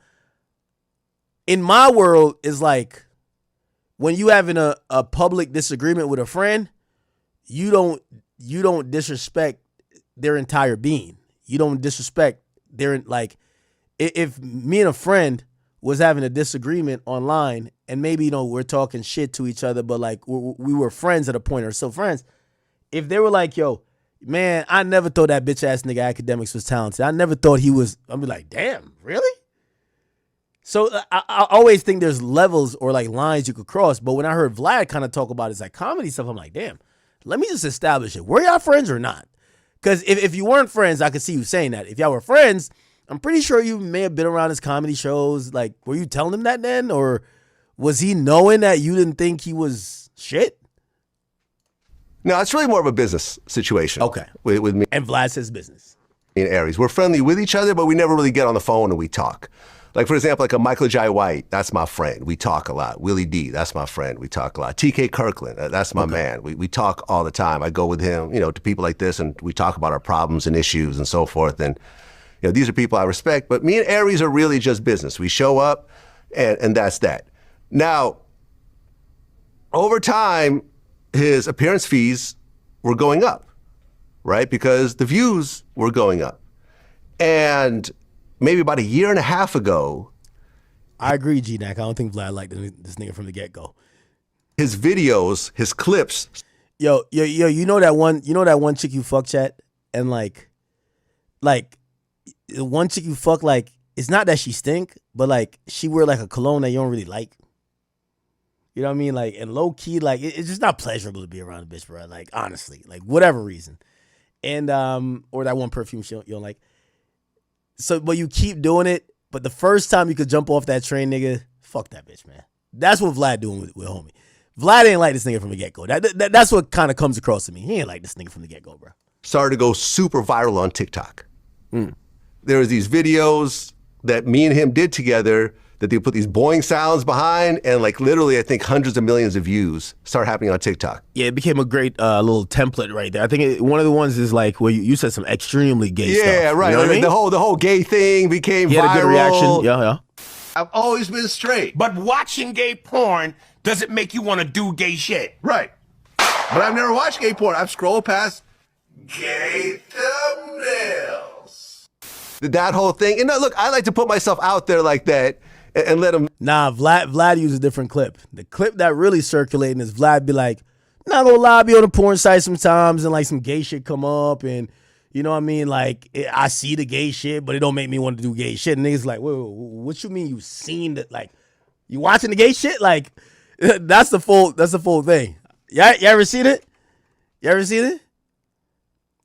In my world, is like when you having a public disagreement with a friend, you don't disrespect their entire being. You don't disrespect their, like, if me and a friend was having a disagreement online and maybe, we're talking shit to each other, but like we were friends at a point, or still friends. If they were like, yo, man, I never thought that bitch ass nigga Akademiks was talented. I never thought he was, I'd be like, damn, really? So I always think there's levels or like lines you could cross. But when I heard Vlad kind of talk about his like comedy stuff, I'm like, damn, let me just establish it. Were y'all friends or not? Because if you weren't friends, I could see you saying that. If y'all were friends, I'm pretty sure you may have been around his comedy shows. Like, were you telling him that then? Or was he knowing that you didn't think he was shit? No, it's really more of a business situation. Okay. With me. And Vlad says business. In Aries. We're friendly with each other, but we never really get on the phone and we talk. Like, for example, like a Michael Jai White, that's my friend. We talk a lot. Willie D, that's my friend. We talk a lot. TK Kirkland, that's my man. We talk all the time. I go with him, to people like this, and we talk about our problems and issues and so forth. And, these are people I respect. But me and Aries are really just business. We show up, and that's that. Now, over time, his appearance fees were going up, right? Because the views were going up. And maybe about a year and a half ago, I agree, G-Nack. I don't think Vlad liked this nigga from the get-go. His videos, his clips. Yo, you know that one chick you fuck, chat? And like one chick you fuck, like, it's not that she stink, but like she wear like a cologne that you don't really like. You know what I mean? Like, and low key, like it's just not pleasurable to be around a bitch, bro. Like, honestly, like whatever reason. And or that one perfume you don't like. So, but you keep doing it. But the first time you could jump off that train, nigga, fuck that bitch, man. That's what Vlad doing with homie. Vlad ain't like this nigga from the get-go. That's what kind of comes across to me. He ain't like this nigga from the get-go, bro. Started to go super viral on TikTok. There was these videos that me and him did together that they put these boing sounds behind, and like literally, I think hundreds of millions of views start happening on TikTok. Yeah, it became a great little template right there. I think one of the ones is like where you said some extremely gay stuff. Yeah, right. You know what I mean? The whole gay thing became viral. He had a good reaction. Yeah. I've always been straight. But watching gay porn doesn't make you want to do gay shit. Right. But I've never watched gay porn. I've scrolled past gay thumbnails. That whole thing. And look, I like to put myself out there like that and let them. Nah, Vlad uses a different clip. The clip that really circulating is Vlad be like, not gonna lie, I be on a porn site sometimes and like some gay shit come up and you know what I mean? Like I see the gay shit, but it don't make me want to do gay shit. And niggas like, wait, what you mean you seen that? Like, you watching the gay shit? Like, that's the full thing. You ever seen it? You ever seen it?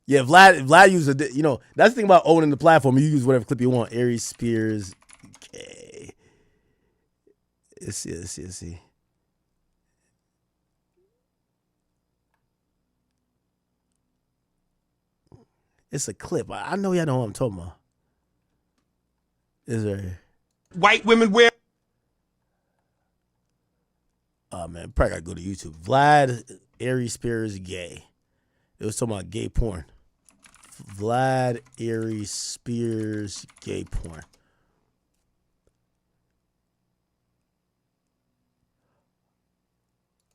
Yeah, Vlad uses that's the thing about owning the platform. You use whatever clip you want. Aries Spears, gay. Let's see. It's a clip. I know y'all know what I'm talking about. Is there? White women wear. Oh man, probably gotta go to YouTube. Vlad Aries Spears gay. It was talking about gay porn. Vlad Aries Spears gay porn.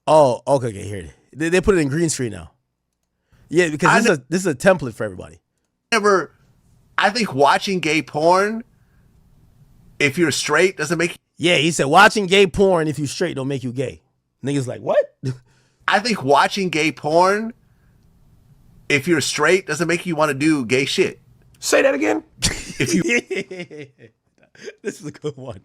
Oh, okay, here it is. They put it in green screen now. Yeah, because this is a template for everybody. I think watching gay porn, if you're straight, doesn't make. Yeah, he said watching gay porn if you straight don't make you gay. Niggas like, what? I think watching gay porn, if you're straight, doesn't make you want to do gay shit. Say that again. If you. This is a good one.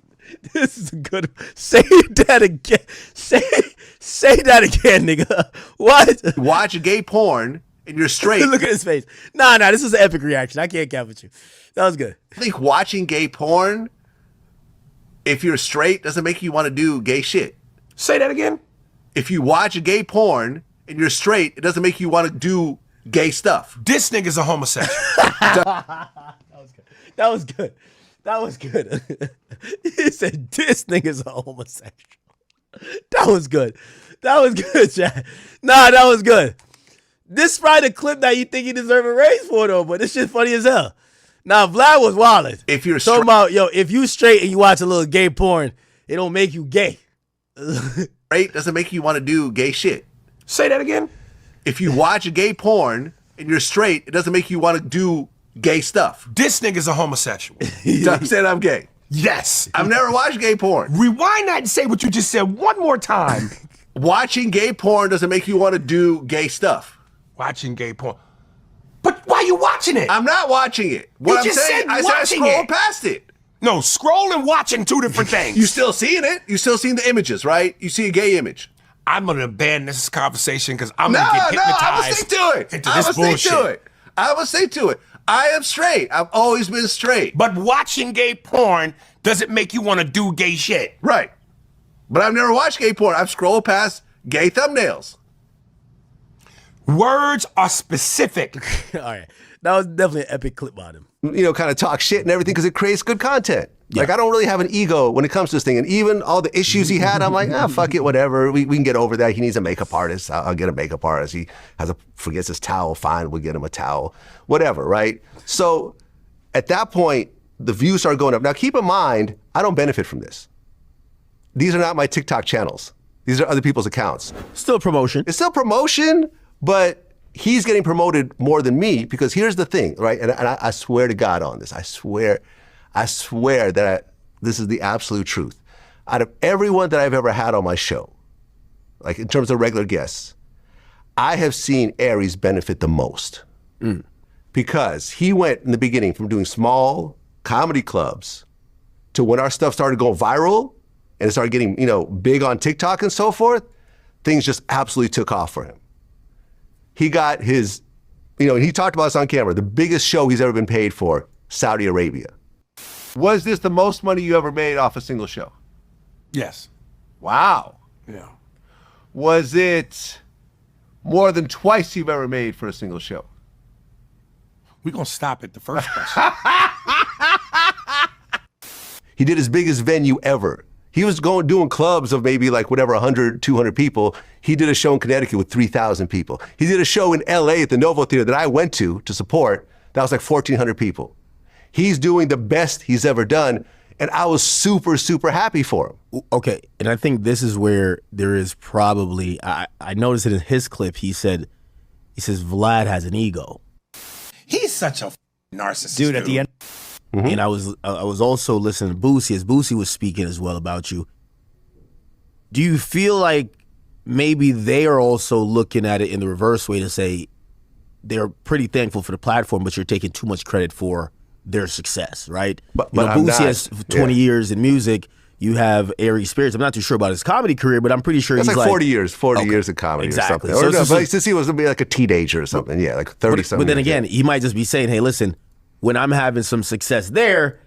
This is a good. Say that again. Say that again, nigga. What? Watch gay porn and you're straight. Look at his face. Nah, this is an epic reaction. I can't cap with you. That was good. I think watching gay porn, if you're straight, doesn't make you want to do gay shit. Say that again. If you watch gay porn and you're straight, it doesn't make you want to do gay stuff. This nigga's a homosexual. That was good. That was good. He said, this nigga's a homosexual. That was good. That was good, Chad. Nah, that was good. This is probably the clip that you think you deserve a raise for, though, but this shit funny as hell. Nah, Vlad was wildin'. If you're talking about, if you straight and you watch a little gay porn, it don't make you gay. Straight doesn't make you want to do gay shit. Say that again. If you watch gay porn and you're straight, it doesn't make you want to do gay stuff. This nigga's a homosexual. I'm saying I'm gay. Yes. I've never watched gay porn. Rewind that and say what you just said one more time. Watching gay porn doesn't make you want to do gay stuff. Watching gay porn. But why are you watching it? I'm not watching it. What I'm saying, I said scroll past it. No, scroll and watching two different things. You still seeing it? You still seeing the images, right? You see a gay image. I'm gonna abandon this conversation because I'm gonna get hypnotized. I'm gonna stick to it. Into this bullshit. I'm gonna stick to it. I am straight. I've always been straight. But watching gay porn doesn't make you want to do gay shit. Right. But I've never watched gay porn. I've scrolled past gay thumbnails. Words are specific. All right. That was definitely an epic clip on him. Kind of talk shit and everything because it creates good content. Yeah. Like, I don't really have an ego when it comes to this thing. And even all the issues he had, I'm like, fuck it, whatever. We can get over that. He needs a makeup artist. I'll get a makeup artist. He forgets his towel. Fine, we'll get him a towel. Whatever, right? So at that point, the views start going up. Now, keep in mind, I don't benefit from this. These are not my TikTok channels. These are other people's accounts. Still promotion. It's still promotion, but he's getting promoted more than me because here's the thing, right? And I swear to God on this. I swear that this is the absolute truth. Out of everyone that I've ever had on my show, like in terms of regular guests, I have seen Aries benefit the most. Because he went in the beginning from doing small comedy clubs to when our stuff started going viral and it started getting, big on TikTok and so forth, things just absolutely took off for him. He got his, and he talked about this on camera, the biggest show he's ever been paid for, Saudi Arabia. Was this the most money you ever made off a single show? Yes. Wow. Yeah. Was it more than twice you've ever made for a single show? We're going to stop at the first question. He did his biggest venue ever. He was doing clubs of maybe 100, 200 people. He did a show in Connecticut with 3,000 people. He did a show in LA at the Novo Theater that I went to support. That was 1,400 people. He's doing the best he's ever done. And I was super, super happy for him. Okay, and I think this is where there is probably, I noticed it in his clip, he says Vlad has an ego. He's such a narcissist. Dude, at the end. And I was also listening to Boosie as Boosie was speaking as well about you. Do you feel like maybe they are also looking at it in the reverse way to say they're pretty thankful for the platform, but you're taking too much credit for their success, right? But Boosie has 20 years in music. You have Aries Spears. I'm not too sure about his comedy career, but I'm pretty sure That's he's 40 years, 40 years of comedy exactly. or something. So but since he was maybe a teenager or something, 30-something. But then again, he might just be saying, hey, listen, when I'm having some success there,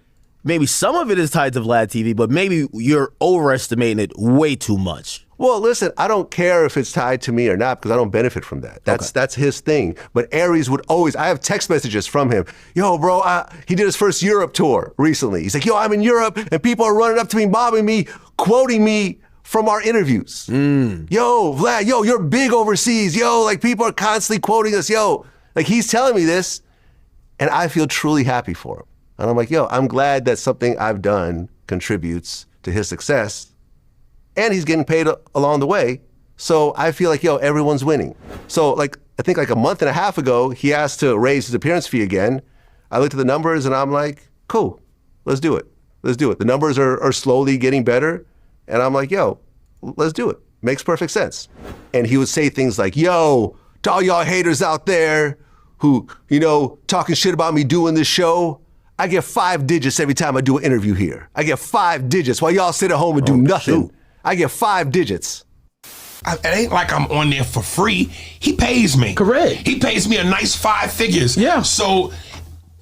maybe some of it is tied to Vlad TV, but maybe you're overestimating it way too much. Well, listen, I don't care if it's tied to me or not because I don't benefit from that. That's his thing. But Aries would always, I have text messages from him. Yo, bro, he did his first Europe tour recently. He's like, yo, I'm in Europe and people are running up to me, mobbing me, quoting me from our interviews. Yo, Vlad, yo, you're big overseas. Yo, people are constantly quoting us. Yo, he's telling me this and I feel truly happy for him. And I'm like, yo, I'm glad that something I've done contributes to his success. And he's getting paid along the way. So I feel like, everyone's winning. So I think a month and a half ago, he asked to raise his appearance fee again. I looked at the numbers and I'm like, cool, let's do it. Let's do it. The numbers are slowly getting better. And I'm like, yo, let's do it. Makes perfect sense. And he would say things like, yo, to all y'all haters out there who, talking shit about me doing this show, I get 5 digits every time I do an interview here. I get 5 digits while y'all sit at home and do nothing. Shoot. I get 5 digits. It ain't like I'm on there for free. He pays me. Correct. He pays me a nice 5 figures. Yeah. So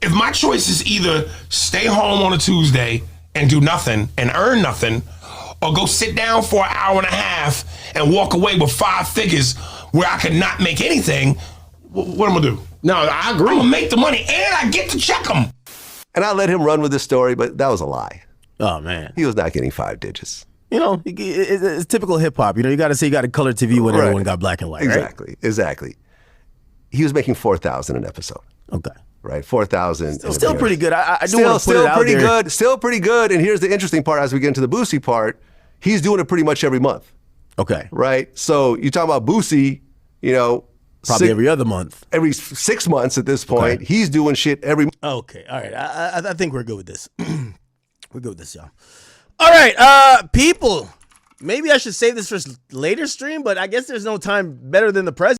if my choice is either stay home on a Tuesday and do nothing and earn nothing, or go sit down for an hour and a half and walk away with 5 figures where I could not make anything, what am I gonna do? No, I agree. I'm gonna make the money and I get to check them. And I let him run with this story, but that was a lie. Oh, man. He was not getting 5 digits. It's typical hip hop. You got to say you got a color TV when everyone got black and white, Exactly, right? exactly. He was making $4,000 an episode. Okay. Right, 4,000. Still pretty good. I do want to put it out pretty there. good. Still pretty good. And here's the interesting part as we get into the Boosie part. He's doing it pretty much every month. Okay. Right? So you talk about Boosie, Probably every other month. Every 6 months at this point. Okay. He's doing shit every month. Okay. All right. I think we're good with this. We're good with this, y'all. All right. People, maybe I should save this for later stream, but I guess there's no time better than the present.